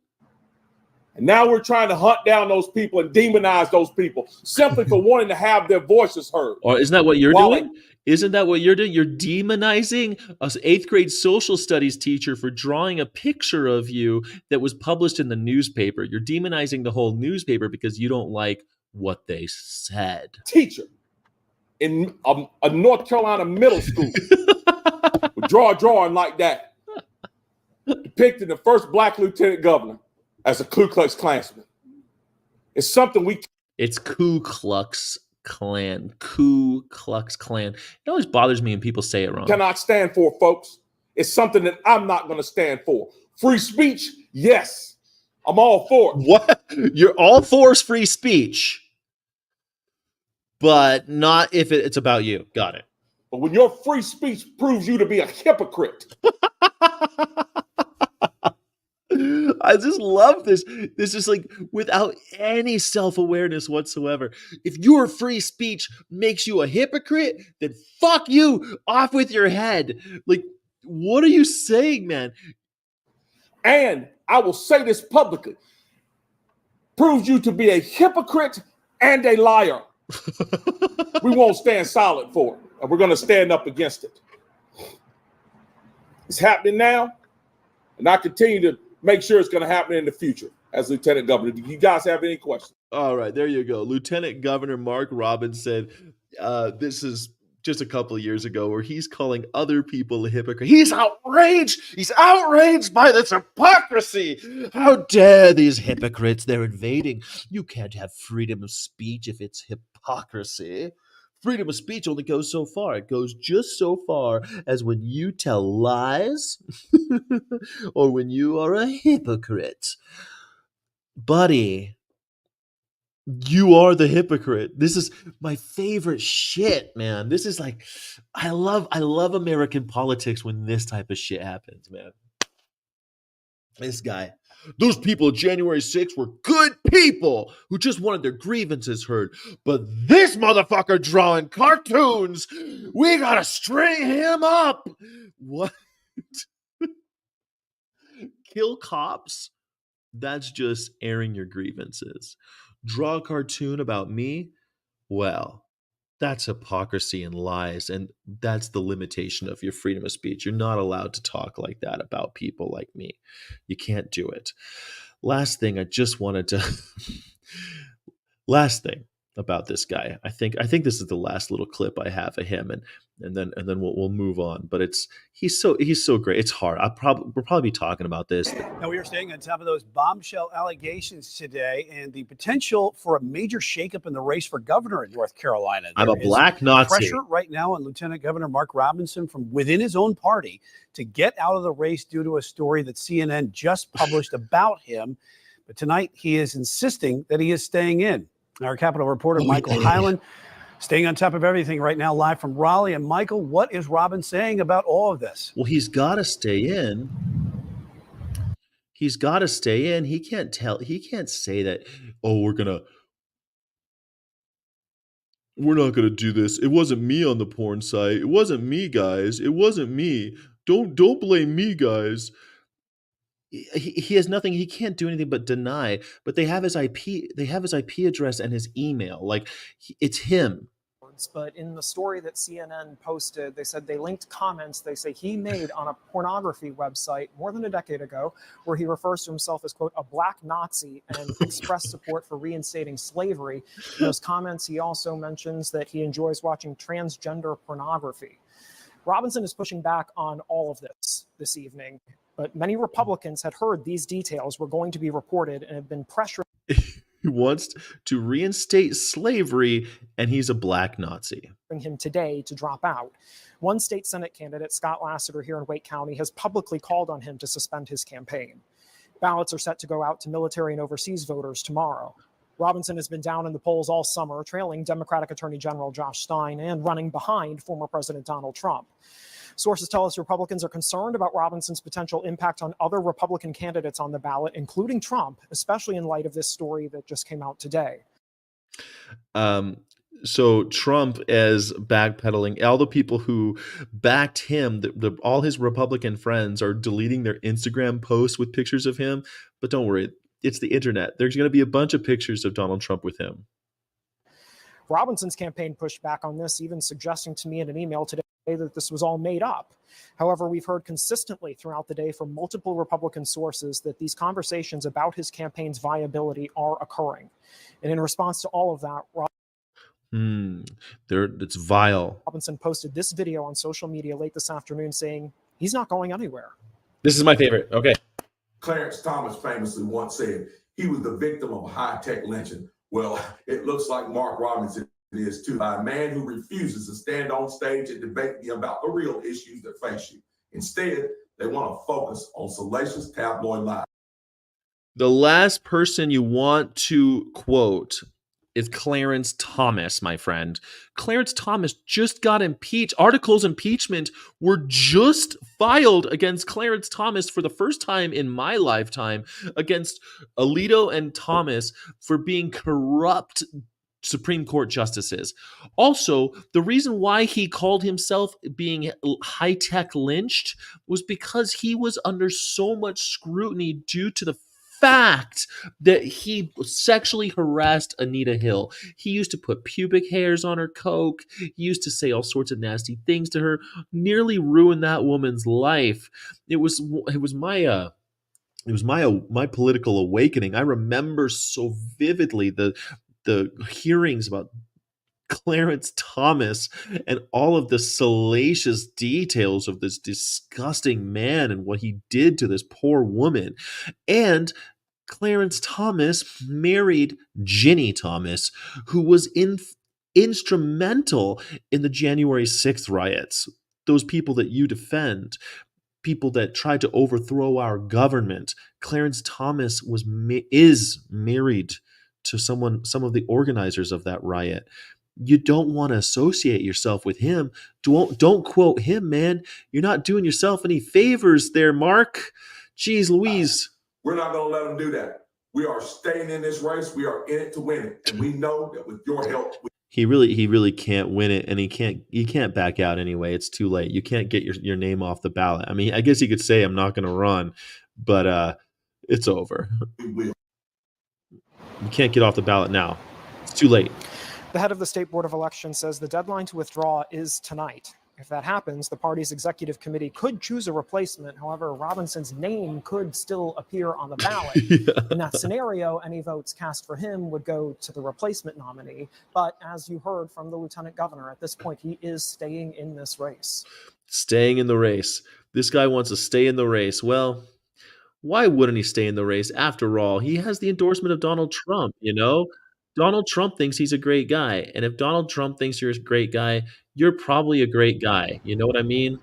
And now we're trying to hunt down those people and demonize those people simply for wanting to have their voices heard. Or isn't that what you're doing? Isn't that what you're doing? You're demonizing an 8th grade social studies teacher for drawing a picture of you that was published in the newspaper. You're demonizing the whole newspaper because you don't like what they said. Teacher in a North Carolina middle school would draw a drawing like that, depicting the first black lieutenant governor as a Ku Klux Klansman. It's something we... It's Ku Klux Klan. Ku Klux Klan. It always bothers me when people say it wrong. Cannot stand for, folks. It's something that I'm not going to stand for. Free speech, yes. I'm all for it. What? You're all for free speech, but not if it's about you. Got it. But when your free speech proves you to be a hypocrite... I just love this. This is like without any self-awareness whatsoever. If your free speech makes you a hypocrite, then fuck you, off with your head. Like, what are you saying, man? And I will say this publicly, proves you to be a hypocrite and a liar. We won't stand silent for it, and we're going to stand up against it. It's happening now, and I continue to make sure it's going to happen in the future as Lieutenant Governor. Do you guys have any questions? All right, there you go. Lieutenant Governor Mark Robinson. This is just a couple of years ago where he's calling other people a hypocrite. He's outraged. He's outraged by this hypocrisy. How dare these hypocrites? They're invading. You can't have freedom of speech if it's hypocrisy. Freedom of speech only goes so far. It goes just so far as when you tell lies or when you are a hypocrite. Buddy, you are the hypocrite. This is my favorite shit, man. This is like, I love American politics when this type of shit happens, man. This guy. Those people on January 6th were good people who just wanted their grievances heard. But this motherfucker drawing cartoons, we gotta string him up. What? Kill cops? That's just airing your grievances. Draw a cartoon about me? Well, that's hypocrisy and lies, and that's the limitation of your freedom of speech. You're not allowed to talk like that about people like me. You can't do it. Last thing I just wanted to last thing about this guy. I think this is the last little clip I have of him, and then we'll move on. But he's so great. It's hard. We'll probably be talking about this. Now we are staying on top of those bombshell allegations today and the potential for a major shakeup in the race for governor in North Carolina. I'm a black Nazi. Pressure right now on Lieutenant Governor Mark Robinson from within his own party to get out of the race due to a story that CNN just published about him. But tonight he is insisting that he is staying in. Our Capitol reporter, Michael Hyland, staying on top of everything right now, live from Raleigh. And Michael, what is Robin saying about all of this? Well, he's got to stay in. He's got to stay in. He can't say that, oh, we're not going to do this. It wasn't me on the porn site. It wasn't me, guys. It wasn't me. Don't blame me, guys. He has nothing. He can't do anything but deny. But they have his IP. They have his IP address and his email. Like, it's him. But in the story that CNN posted, they said they linked comments they say he made on a pornography website more than a decade ago, where he refers to himself as, quote, a black Nazi and expressed support for reinstating slavery. In those comments, he also mentions that he enjoys watching transgender pornography. Robinson is pushing back on all of this evening. But many Republicans had heard these details were going to be reported and have been pressured. He wants to reinstate slavery, and he's a black Nazi. Him today to drop out. One state Senate candidate, Scott Lassiter, here in Wake County, has publicly called on him to suspend his campaign. Ballots are set to go out to military and overseas voters tomorrow. Robinson has been down in the polls all summer, trailing Democratic Attorney General Josh Stein and running behind former President Donald Trump. Sources tell us Republicans are concerned about Robinson's potential impact on other Republican candidates on the ballot, including Trump, especially in light of this story that just came out today. So Trump is backpedaling. All the people who backed him, all his Republican friends are deleting their Instagram posts with pictures of him. But don't worry, It's the internet. There's going to be a bunch of pictures of Donald Trump with him. Robinson's campaign pushed back on this, even suggesting to me in an email today that this was all made up. However, we've heard consistently throughout the day from multiple Republican sources that these conversations about his campaign's viability are occurring. And in response to all of that, It's vile. Robinson posted this video on social media late this afternoon saying he's not going anywhere. This is my favorite. Okay. Clarence Thomas famously once said he was the victim of a high-tech lynching. Well, it looks like Mark Robinson is too, by a man who refuses to stand on stage and debate me about the real issues that face you. Instead, they want to focus on salacious tabloid lies. The last person you want to quote is Clarence Thomas, my friend. Clarence Thomas just got impeached. Articles of impeachment were just filed against Clarence Thomas for the first time in my lifetime, against Alito and Thomas for being corrupt Supreme Court justices. Also, the reason why he called himself being high-tech lynched was because he was under so much scrutiny due to the fact that he sexually harassed Anita Hill. He used to put pubic hairs on her coke. He used to say all sorts of nasty things to her, nearly ruined that woman's life. It was my political awakening. I remember so vividly the hearings about Clarence Thomas and all of the salacious details of this disgusting man and what he did to this poor woman. And Clarence Thomas married Ginny Thomas, who was instrumental in the January 6th riots. Those people that you defend, people that tried to overthrow our government. Clarence Thomas is married to some of the organizers of that riot. You don't want to associate yourself with him. Don't quote him, man. You're not doing yourself any favors there, Mark. Jeez Louise. We're not going to let them do that. We are staying in this race. We are in it to win it. And we know that with your help, he really can't win it, and he can't back out anyway. It's too late. You can't get your name off the ballot. I mean, I guess you could say I'm not going to run, but it's over. You can't get off the ballot now. It's too late. The head of the State Board of Elections says the deadline to withdraw is tonight. If that happens, the party's executive committee could choose a replacement. However, Robinson's name could still appear on the ballot. Yeah. In that scenario, any votes cast for him would go to the replacement nominee. But as you heard from the lieutenant governor, at this point, he is staying in this race. Staying in the race. This guy wants to stay in the race. Well, why wouldn't he stay in the race? After all, he has the endorsement of Donald Trump, you know? Donald Trump thinks he's a great guy. And if Donald Trump thinks you're a great guy, you're probably a great guy. You know what I mean?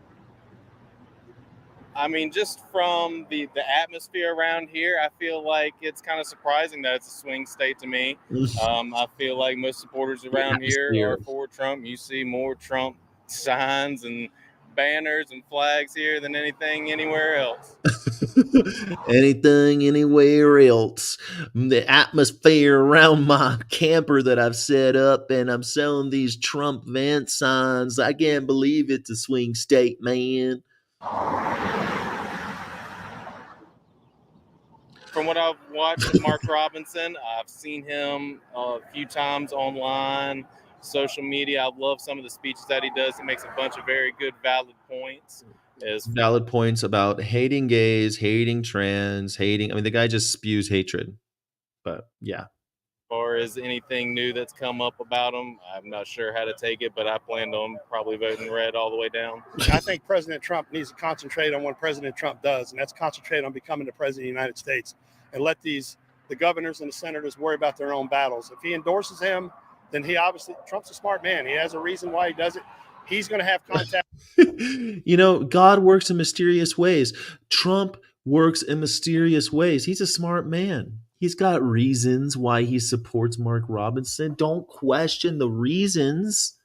I mean, just from the atmosphere around here, I feel like it's kind of surprising that it's a swing state to me. I feel like most supporters around here are for Trump. You see more Trump signs and banners and flags here than anything anywhere else. Anything anywhere else. The atmosphere around my camper that I've set up, and I'm selling these Trump vent signs. I can't believe it's a swing state, man. From what I've watched of Mark Robinson, I've seen him a few times online, social media. I love some of the speeches that he does. He makes a bunch of very good, valid points. Valid points about hating gays, hating trans, hating. I mean, the guy just spews hatred. But yeah. As far as anything new that's come up about him, I'm not sure how to take it, but I planned on probably voting red all the way down. I think President Trump needs to concentrate on what President Trump does, and that's concentrate on becoming the president of the United States, and let the governors and the senators worry about their own battles. If he endorses him, then Trump's a smart man. He has a reason why he does it. He's going to have contact. You know, God works in mysterious ways. Trump works in mysterious ways. He's a smart man. He's got reasons why he supports Mark Robinson. Don't question the reasons.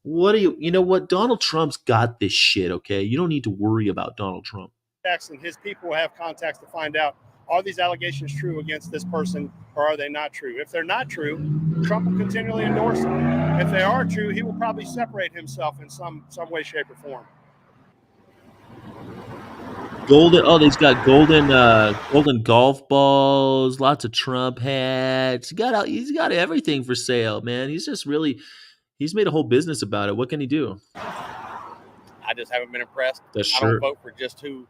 You know what? Donald Trump's got this shit, okay? You don't need to worry about Donald Trump. And his people will have contacts to find out, are these allegations true against this person, or are they not true? If they're not true, Trump will continually endorse them. If they are true, he will probably separate himself in some way, shape, or form. Golden. Oh, he's got golden golf balls, lots of Trump hats. He's got everything for sale, man. He's made a whole business about it. What can he do? I just haven't been impressed. That's I don't sure. vote for just who.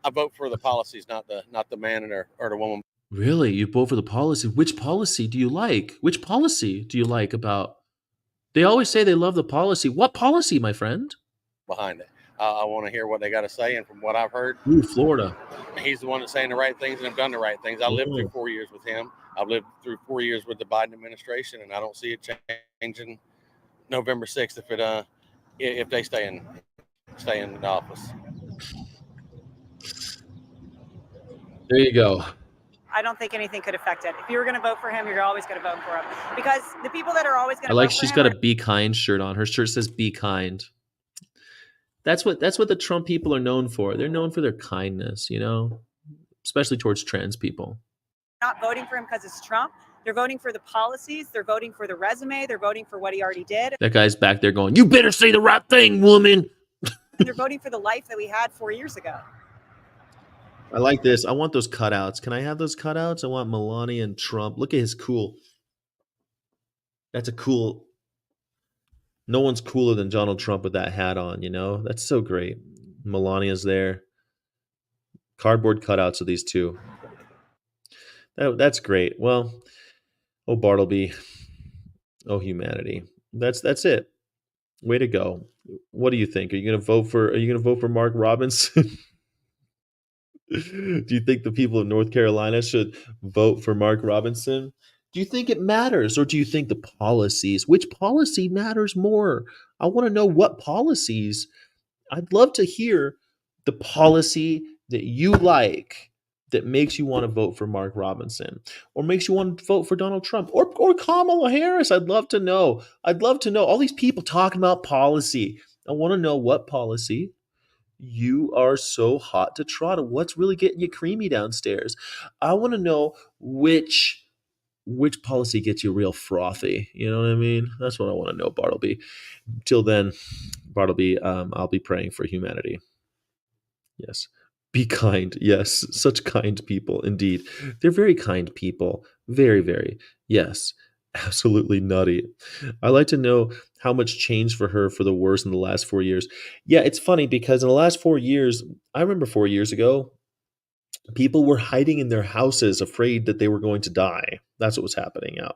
I vote for the policies, not the man or the woman. Really, you vote for the policy? Which policy do you like? Which policy do you like about? They always say they love the policy. What policy, my friend? Behind it, I want to hear what they got to say, and from what I've heard, Ooh, Florida. He's the one that's saying the right things and have done the right things. I lived through 4 years with him. I've lived through 4 years with the Biden administration, and I don't see it changing November 6th if they stay in office. There you go. I don't think anything could affect it. If you were going to vote for him, you're always going to vote for him, because the people that are always going to I like vote for she's him got are a "Be Kind" shirt on. Her shirt says "Be Kind." That's what the Trump people are known for. They're known for their kindness, especially towards trans people. not voting for him because it's Trump. They're voting for the policies. They're voting for the resume. They're voting for what he already did. That guy's back there going, "You better say the right thing, woman." And they're voting for the life that we had 4 years ago. I like this. I want those cutouts. Can I have those cutouts? I want Melania and Trump. Look at his cool. That's a cool. No one's cooler than Donald Trump with that hat on, That's so great. Melania's there. Cardboard cutouts of these two. That's great. Well, oh Bartleby. Oh humanity. That's it. Way to go. What do you think? Are you gonna vote for Mark Robinson? Do you think the people of North Carolina should vote for Mark Robinson? Do you think it matters, or do you think the policies? Which policy matters more? I want to know what policies. I'd love to hear the policy that you like that makes you want to vote for Mark Robinson, or makes you want to vote for Donald Trump, or Kamala Harris. I'd love to know. I'd love to know. All these people talking about policy. I want to know what policy you are so hot to trot on. What's really getting you creamy downstairs? I want to know which policy gets you real frothy. You know what I mean? That's what I want to know, Bartleby. Till then, Bartleby, I'll be praying for humanity. Yes. Be kind. Yes. Such kind people. Indeed. They're very kind people. Very, very. Yes. Absolutely nutty. I like to know how much changed for her for the worse in the last 4 years. Yeah, it's funny because in the last 4 years, I remember 4 years ago, people were hiding in their houses afraid that they were going to die. That's what was happening now.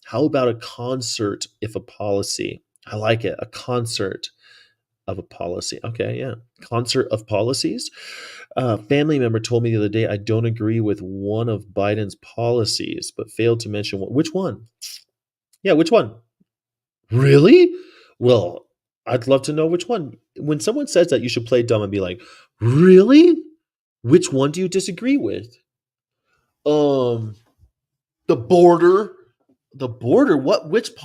How about a concert if a policy? I like it. A concert of a policy. Okay, yeah. Concert of policies. A family member told me the other day, I don't agree with one of Biden's policies, but failed to mention which one. Yeah, which one? Really? Well, I'd love to know which one. When someone says that, you should play dumb and be like, really? Which one do you disagree with? The border. The border. Which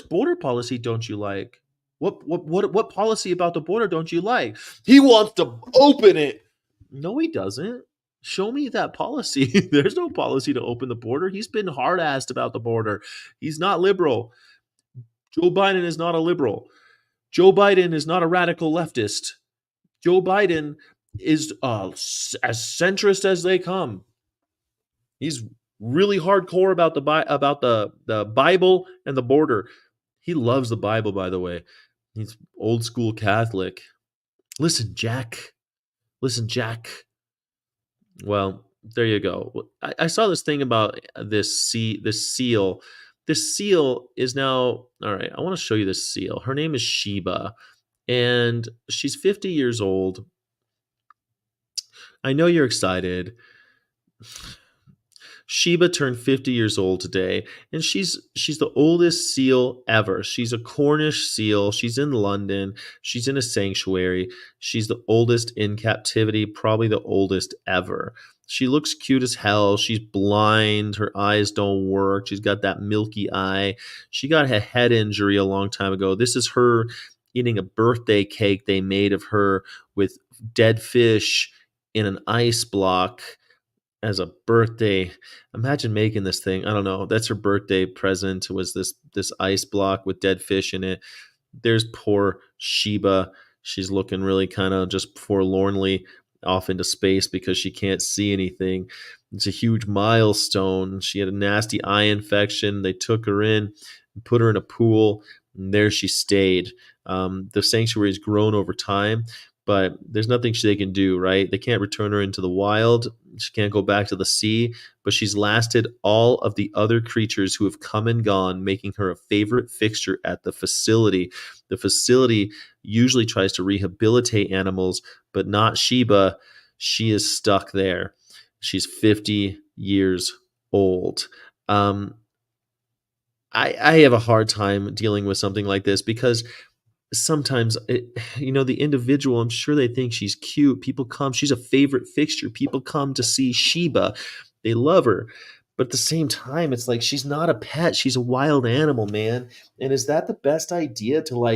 border policy don't you like? What policy about the border don't you like? He wants to open it. No, he doesn't. Show me that policy. There's no policy to open the border. He's been hard-assed about the border. He's not liberal. Joe Biden is not a liberal. Joe Biden is not a radical leftist. Joe Biden is as centrist as they come. He's really hardcore about the Bible and the border. He loves the Bible, by the way. He's old school Catholic. Listen, Jack. Well, there you go. I saw this thing about this seal. This seal is now, all right, I want to show you this seal. Her name is Sheba, and she's 50 years old. I know you're excited. Sheba turned 50 years old today, and she's the oldest seal ever. She's a Cornish seal. She's in London. She's in a sanctuary. She's the oldest in captivity, probably the oldest ever. She looks cute as hell. She's blind. Her eyes don't work. She's got that milky eye. She got a head injury a long time ago. This is her eating a birthday cake they made of her with dead fish in an ice block as a birthday. Imagine making this thing. I don't know. That's her birthday present, was this ice block with dead fish in it. There's poor Sheba. She's looking really kind of just forlornly off into space because she can't see anything. It's a huge milestone. She had a nasty eye infection. They took her in, put her in a pool, and there she stayed. The sanctuary has grown over time, but there's nothing they can do, right? They can't return her into the wild. She can't go back to the sea, but she's lasted all of the other creatures who have come and gone, making her a favorite fixture at the facility. The facility usually tries to rehabilitate animals, but not Sheba. She is stuck there. She's 50 years old. I have a hard time dealing with something like this because sometimes the individual, I'm sure they think she's cute. People come, she's a favorite fixture. People come to see Sheba. They love her. But at the same time, it's like she's not a pet. She's a wild animal, man. And is that the best idea to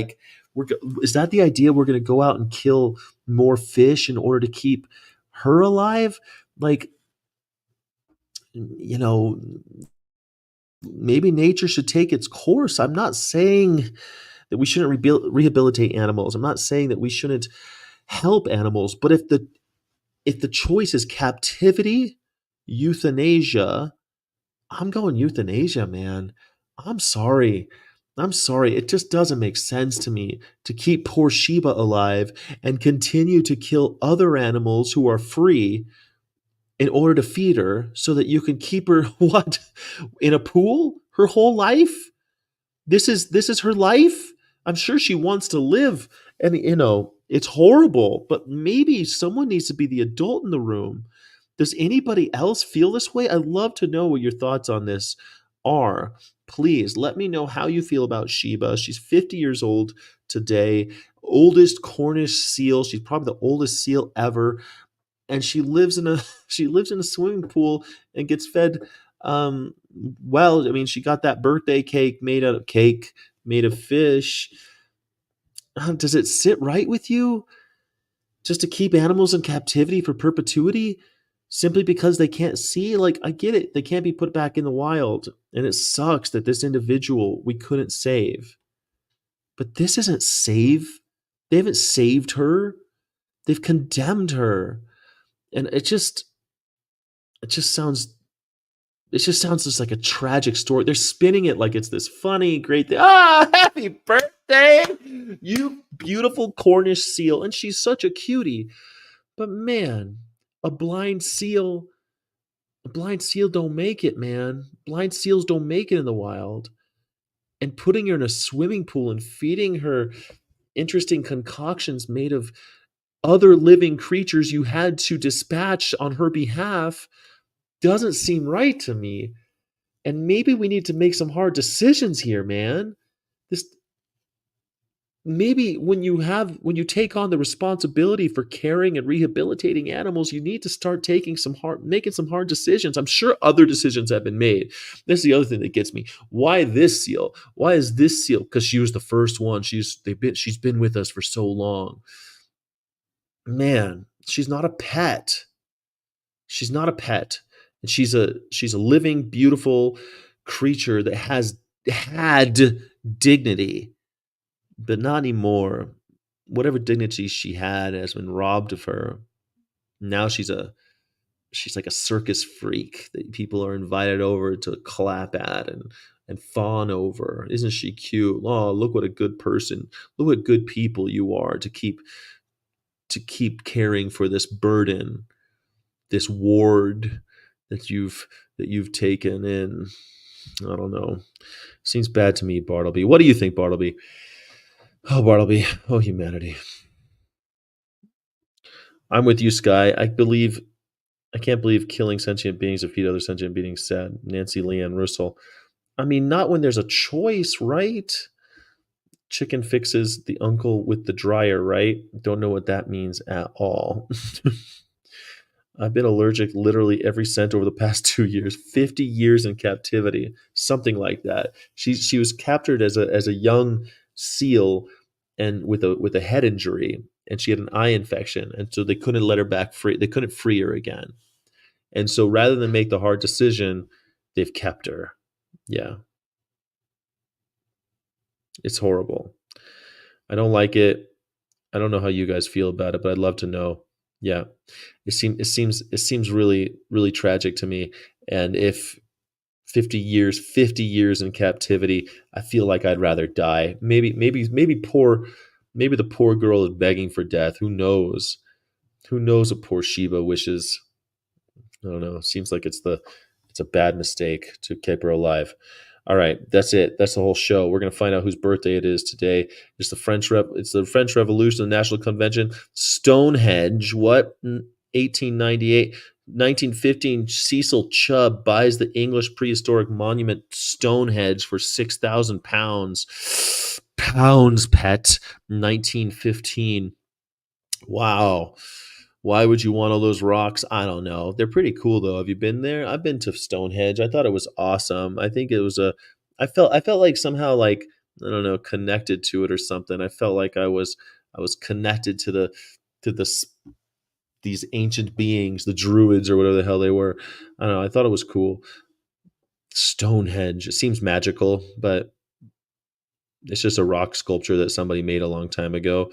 is that the idea we're going to go out and kill more fish in order to keep her alive? Like, maybe nature should take its course. I'm not saying that we shouldn't rehabilitate animals. I'm not saying that we shouldn't help animals. But if the choice is captivity, euthanasia, I'm going euthanasia, man. I'm sorry. I'm sorry. It just doesn't make sense to me to keep poor Sheba alive and continue to kill other animals who are free in order to feed her so that you can keep her what? In a pool her whole life? This is her life. I'm sure she wants to live, and it's horrible, but maybe someone needs to be the adult in the room. Does anybody else feel this way? I'd love to know what your thoughts on this are. Please let me know how you feel about Sheba. She's 50 years old today, oldest Cornish seal. She's probably the oldest seal ever, and she lives in a she lives in a swimming pool and gets fed. Well, I mean, she got that birthday cake made of fish. Does it sit right with you just to keep animals in captivity for perpetuity simply because they can't see? Like, I get it, they can't be put back in the wild, and it sucks that this individual we couldn't save. But this isn't save. They haven't saved her. They've condemned her. And it just sounds just like a tragic story. They're spinning it like it's this funny, great thing. Ah, happy birthday, you beautiful Cornish seal. And she's such a cutie. But man, a blind seal don't make it, man. Blind seals don't make it in the wild. And putting her in a swimming pool and feeding her interesting concoctions made of other living creatures you had to dispatch on her behalf doesn't seem right to me. And maybe we need to make some hard decisions here, man. This maybe when you take on the responsibility for caring and rehabilitating animals, you need to start making some hard decisions. I'm sure other decisions have been made. That's the other thing that gets me. Why this seal? Why is this seal? Because she was the first one. She's been with us for so long. Man, she's not a pet. She's not a pet. And she's a living, beautiful creature that has had dignity, but not anymore. Whatever dignity she had has been robbed of her. Now she's like a circus freak that people are invited over to clap at and fawn over. Isn't she cute? Oh, look what a good person. Look what good people you are to keep caring for this burden, this ward that you've taken in. I don't know. Seems bad to me, Bartleby. What do you think, Bartleby? Oh, Bartleby. Oh, humanity. I'm with you, Sky. I can't believe killing sentient beings to feed other sentient beings sad. Nancy Leanne Russell. I mean, not when there's a choice, right? Chicken fixes the uncle with the dryer, right? Don't know what that means at all. I've been allergic literally every scent over the past 2 years. 50 years in captivity, something like that. She was captured as a young seal and with a head injury, and she had an eye infection, and so they couldn't let her back free. They couldn't free her again, and so rather than make the hard decision, they've kept her. Yeah, it's horrible. I don't like it. I don't know how you guys feel about it, but I'd love to know. Yeah. It seems really, really tragic to me. And if 50 years in captivity, I feel like I'd rather die. Maybe the poor girl is begging for death. Who knows? Who knows what poor Sheba wishes? I don't know. Seems like it's a bad mistake to keep her alive. All right, that's it. That's the whole show. We're gonna find out whose birthday it is today. It's the French Revolution, the National Convention, Stonehenge. What? 1898, 1915. Cecil Chubb buys the English prehistoric monument Stonehenge for £6,000. Pounds, pet. 1915. Wow. Why would you want all those rocks? I don't know. They're pretty cool though. Have you been there? I've been to Stonehenge. I thought it was awesome. I think it was a I felt like somehow like I don't know, connected to it or something. I felt like I was connected to these ancient beings, the druids or whatever the hell they were. I don't know. I thought it was cool. Stonehenge. It seems magical, but it's just a rock sculpture that somebody made a long time ago.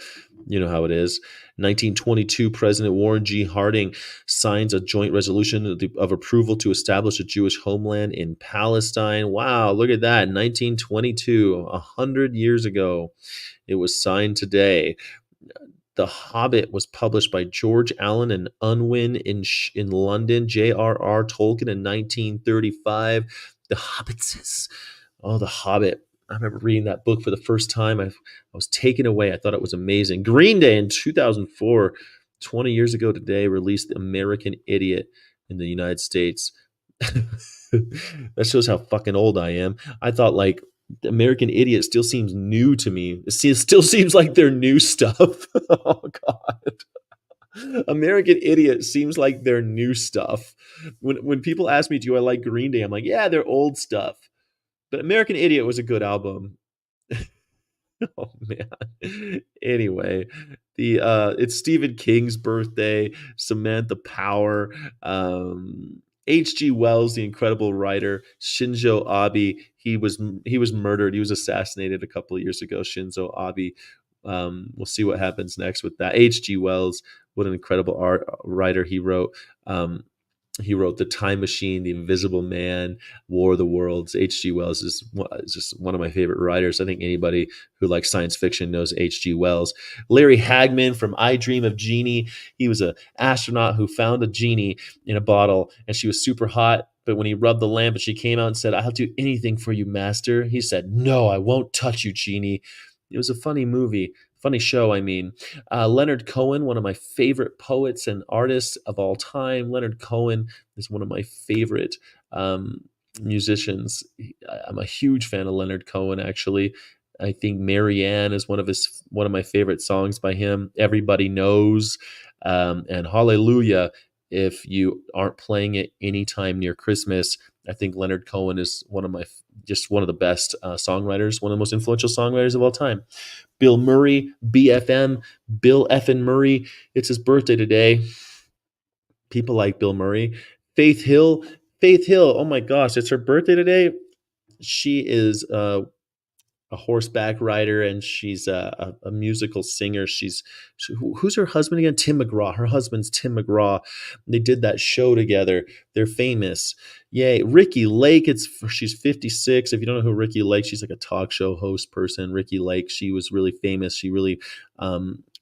You know how it is. 1922, President Warren G. Harding signs a joint resolution of approval to establish a Jewish homeland in Palestine. Wow, look at that. 1922, 100 years ago. It was signed today. The Hobbit was published by George Allen and Unwin in London. J.R.R. Tolkien in 1935. The Hobbitses. Oh, The Hobbit. I remember reading that book for the first time. I was taken away. I thought it was amazing. Green Day in 2004, 20 years ago today, released American Idiot in the United States. That shows how fucking old I am. I thought like American Idiot still seems new to me. Still seems like their new stuff. Oh God. American Idiot seems like their new stuff. When people ask me, do I like Green Day? I'm like, yeah, they're old stuff. But American Idiot was a good album. Oh man. Anyway, the it's Stephen King's birthday, Samantha Power, H.G. Wells, the incredible writer, Shinzo Abe. He was murdered. He was assassinated a couple of years ago. Shinzo Abe. We'll see what happens next with that. H.G. Wells, what an incredible writer he wrote. He wrote The Time Machine, The Invisible Man, War of the Worlds. H.G. Wells is just one of my favorite writers. I think anybody who likes science fiction knows H.G. Wells. Larry Hagman from I Dream of Jeannie. He was an astronaut who found a genie in a bottle, and she was super hot. But when he rubbed the lamp and she came out and said, "I'll do anything for you, master," he said, "No, I won't touch you, genie." It was a funny movie. Funny show, I mean. Leonard Cohen, one of my favorite poets and artists of all time. Leonard Cohen is one of my favorite musicians. I'm a huge fan of Leonard Cohen, actually. I think Marianne is one of my favorite songs by him. Everybody Knows, and Hallelujah. If you aren't playing it anytime near Christmas, I think Leonard Cohen is one of the best songwriters, one of the most influential songwriters of all time. Bill Murray, BFM, Bill Effin Murray. It's his birthday today. People like Bill Murray. Faith Hill. Oh my gosh, it's her birthday today. She is a horseback rider, and she's a musical singer. Who's her husband again? Tim McGraw. Her husband's Tim McGraw. They did that show together. They're famous. Yay. Ricky Lake. She's 56. If you don't know who Ricky Lake, she's like a talk show host person. Ricky Lake. She was really famous. She really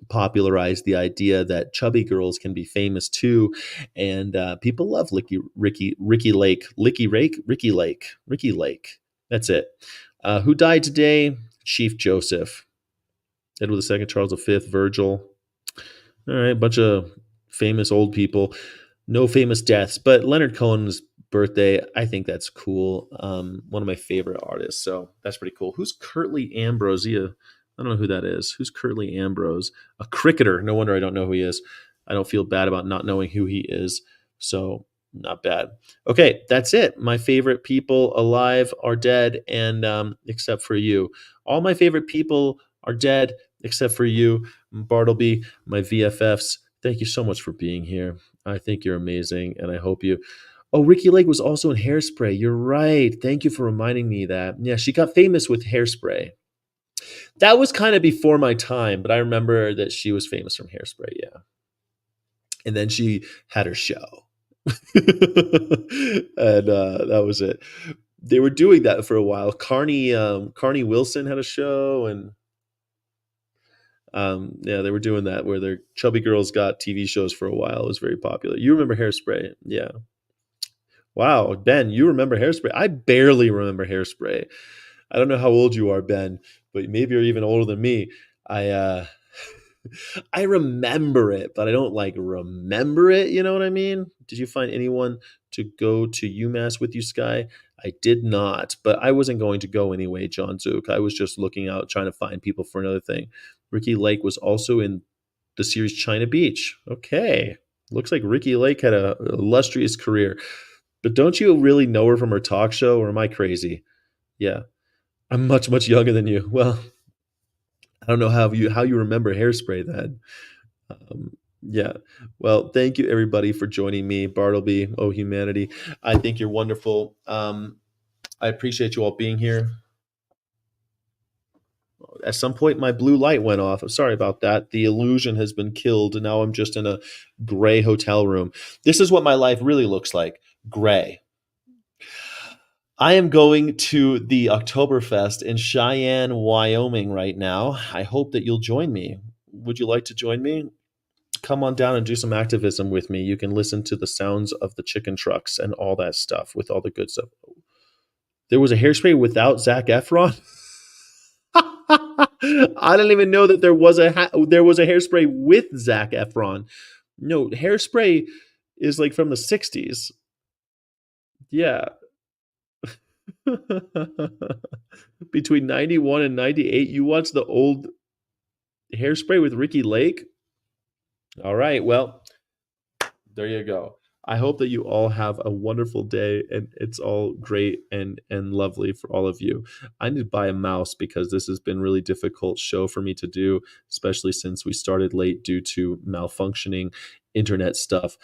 popularized the idea that chubby girls can be famous too, and people love Ricky Lake. Ricky Lake. That's it. Who died today? Chief Joseph. Edward II, Charles V, Virgil. All right, a bunch of famous old people. No famous deaths, but Leonard Cohen's birthday, I think that's cool. One of my favorite artists, so that's pretty cool. Who's Curtly Ambrose? I don't know who that is. Who's Curtly Ambrose? A cricketer. No wonder I don't know who he is. I don't feel bad about not knowing who he is, so not bad. Okay, that's it. My favorite people alive are dead, and except for you. All my favorite people are dead except for you, Bartleby, my VFFs. Thank you so much for being here. I think you're amazing, and I hope you... Oh, Ricky Lake was also in Hairspray. You're right. Thank you for reminding me that. Yeah, she got famous with Hairspray. That was kind of before my time, but I remember that she was famous from Hairspray, yeah. And then she had her show. And that was it. They were doing that for a while. Carney Wilson had a show, and yeah, they were doing that where their chubby girls got TV shows for a while. It was very popular. You remember Hairspray? Yeah. Wow, Ben, you remember Hairspray? I barely remember Hairspray. I don't know how old you are, Ben, but maybe you're even older than me. I I remember it, but I don't like remember it. You know what I mean? Did you find anyone to go to UMass with you, Sky? I did not, but I wasn't going to go anyway, John Zook. I was just looking out, trying to find people for another thing. Ricky Lake was also in the series China Beach. Okay. Looks like Ricky Lake had a illustrious career. But don't you really know her from her talk show, or am I crazy? Yeah. I'm much, much younger than you. Well, I don't know how you remember Hairspray then. Yeah. Well, thank you everybody for joining me, Bartleby. Oh, humanity. I think you're wonderful. I appreciate you all being here. At some point, my blue light went off. I'm sorry about that. The illusion has been killed, and now I'm just in a gray hotel room. This is what my life really looks like. Gray. I am going to the Oktoberfest in Cheyenne, Wyoming right now. I hope that you'll join me. Would you like to join me? Come on down and do some activism with me. You can listen to the sounds of the chicken trucks and all that stuff with all the good stuff. There was a Hairspray without Zac Efron? I didn't even know that there was a Hairspray with Zac Efron. No, Hairspray is like from the 60s. Yeah. Between 91 and 98, you watched the old Hairspray with Ricky Lake? All right, well, there you go. I hope that you all have a wonderful day, and it's all great and lovely for all of you. I need to buy a mouse because this has been a really difficult show for me to do, especially since we started late due to malfunctioning internet stuff.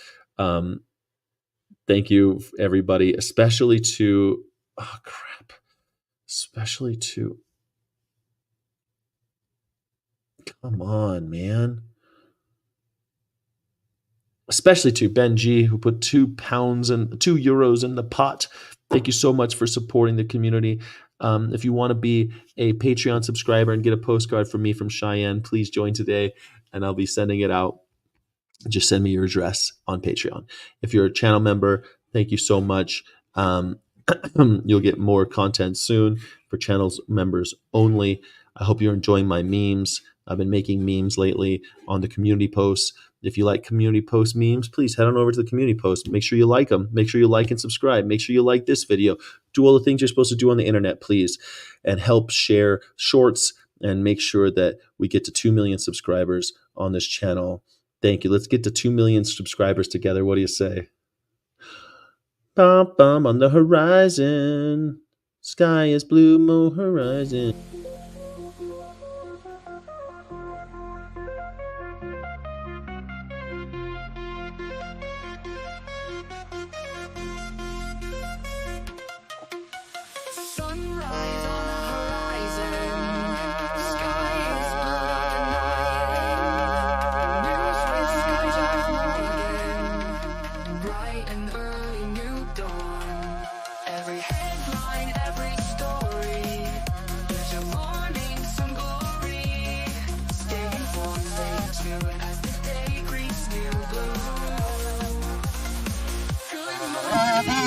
Thank you, everybody, especially to come on, man. Especially to Ben G, who put €2 in the pot. Thank you so much for supporting the community. If you want to be a Patreon subscriber and get a postcard from me from Cheyenne, please join today, and I'll be sending it out. Just send me your address on Patreon. If you're a channel member, thank you so much. You'll get more content soon for channels members only. I hope you're enjoying my memes. I've been making memes lately on the community posts. If you like community post memes, please head on over to the community post. Make sure you like them. Make sure you like and subscribe. Make sure you like this video. Do all the things you're supposed to do on the internet, please. And help share shorts and make sure that we get to 2 million subscribers on this channel. Thank you. Let's get to 2 million subscribers together. What do you say? Bum, bum on the horizon. Sky is blue, no horizon. Sunrise on the horizon. Sky is blue. News with skies are falling. Bright and early new dawn. Every headline, every story. There's your morning, some glory. Stay informed, stay tuned as the day greets new blue. Good morning.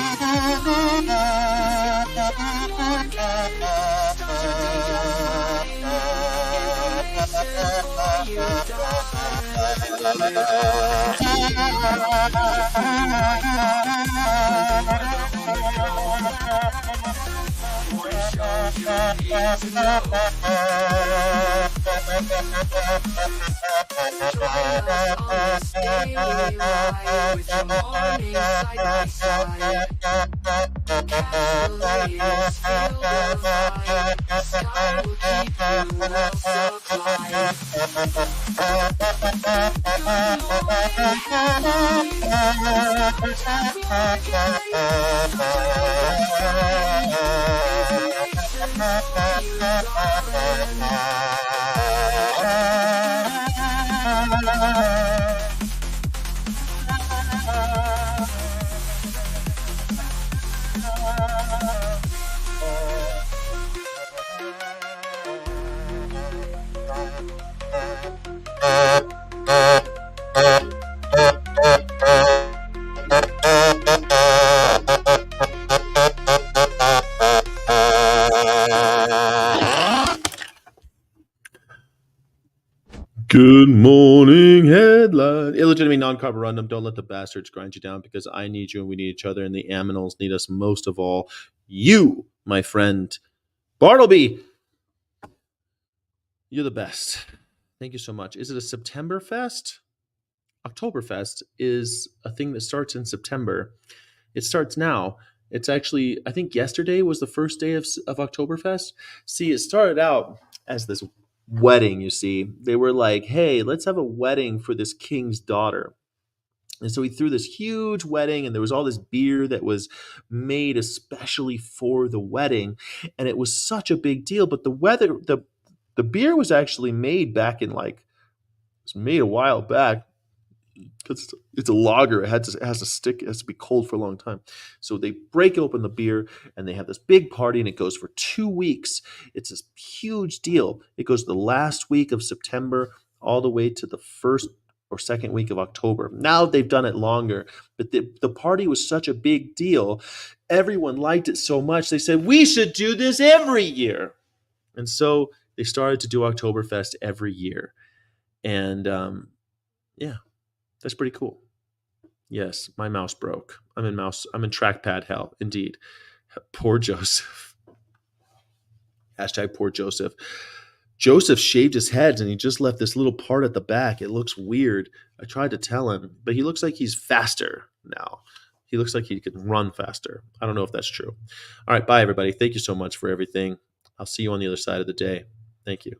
Good morning headline. Illegitimate non-carborundum. Don't let the bastards grind you down, because I need you and we need each other, and the aminals need us most of all. You, my friend Bartleby, you're the best. Thank you so much. Is it a September fest? Oktoberfest is a thing that starts in September. It starts now. It's actually, I think yesterday was the first day of Oktoberfest. See, it started out as this wedding, you see. They were like, hey, let's have a wedding for this king's daughter. And so he threw this huge wedding, and there was all this beer that was made especially for the wedding. And it was such a big deal. But the beer was actually made back in it was made a while back. Because it's a lager, it has to stick, it has to be cold for a long time. So they break open the beer and they have this big party, and it goes for 2 weeks. It's this huge deal. It goes the last week of September all the way to the first or second week of October. Now they've done it longer, but the party was such a big deal. Everyone liked it so much. They said, we should do this every year. And so they started to do Oktoberfest every year. And yeah. That's pretty cool. Yes, my mouse broke. I'm in trackpad hell, indeed. Poor Joseph. Hashtag poor Joseph. Joseph shaved his head and he just left this little part at the back. It looks weird. I tried to tell him, but he looks like he's faster now. He looks like he can run faster. I don't know if that's true. All right, bye everybody. Thank you so much for everything. I'll see you on the other side of the day. Thank you.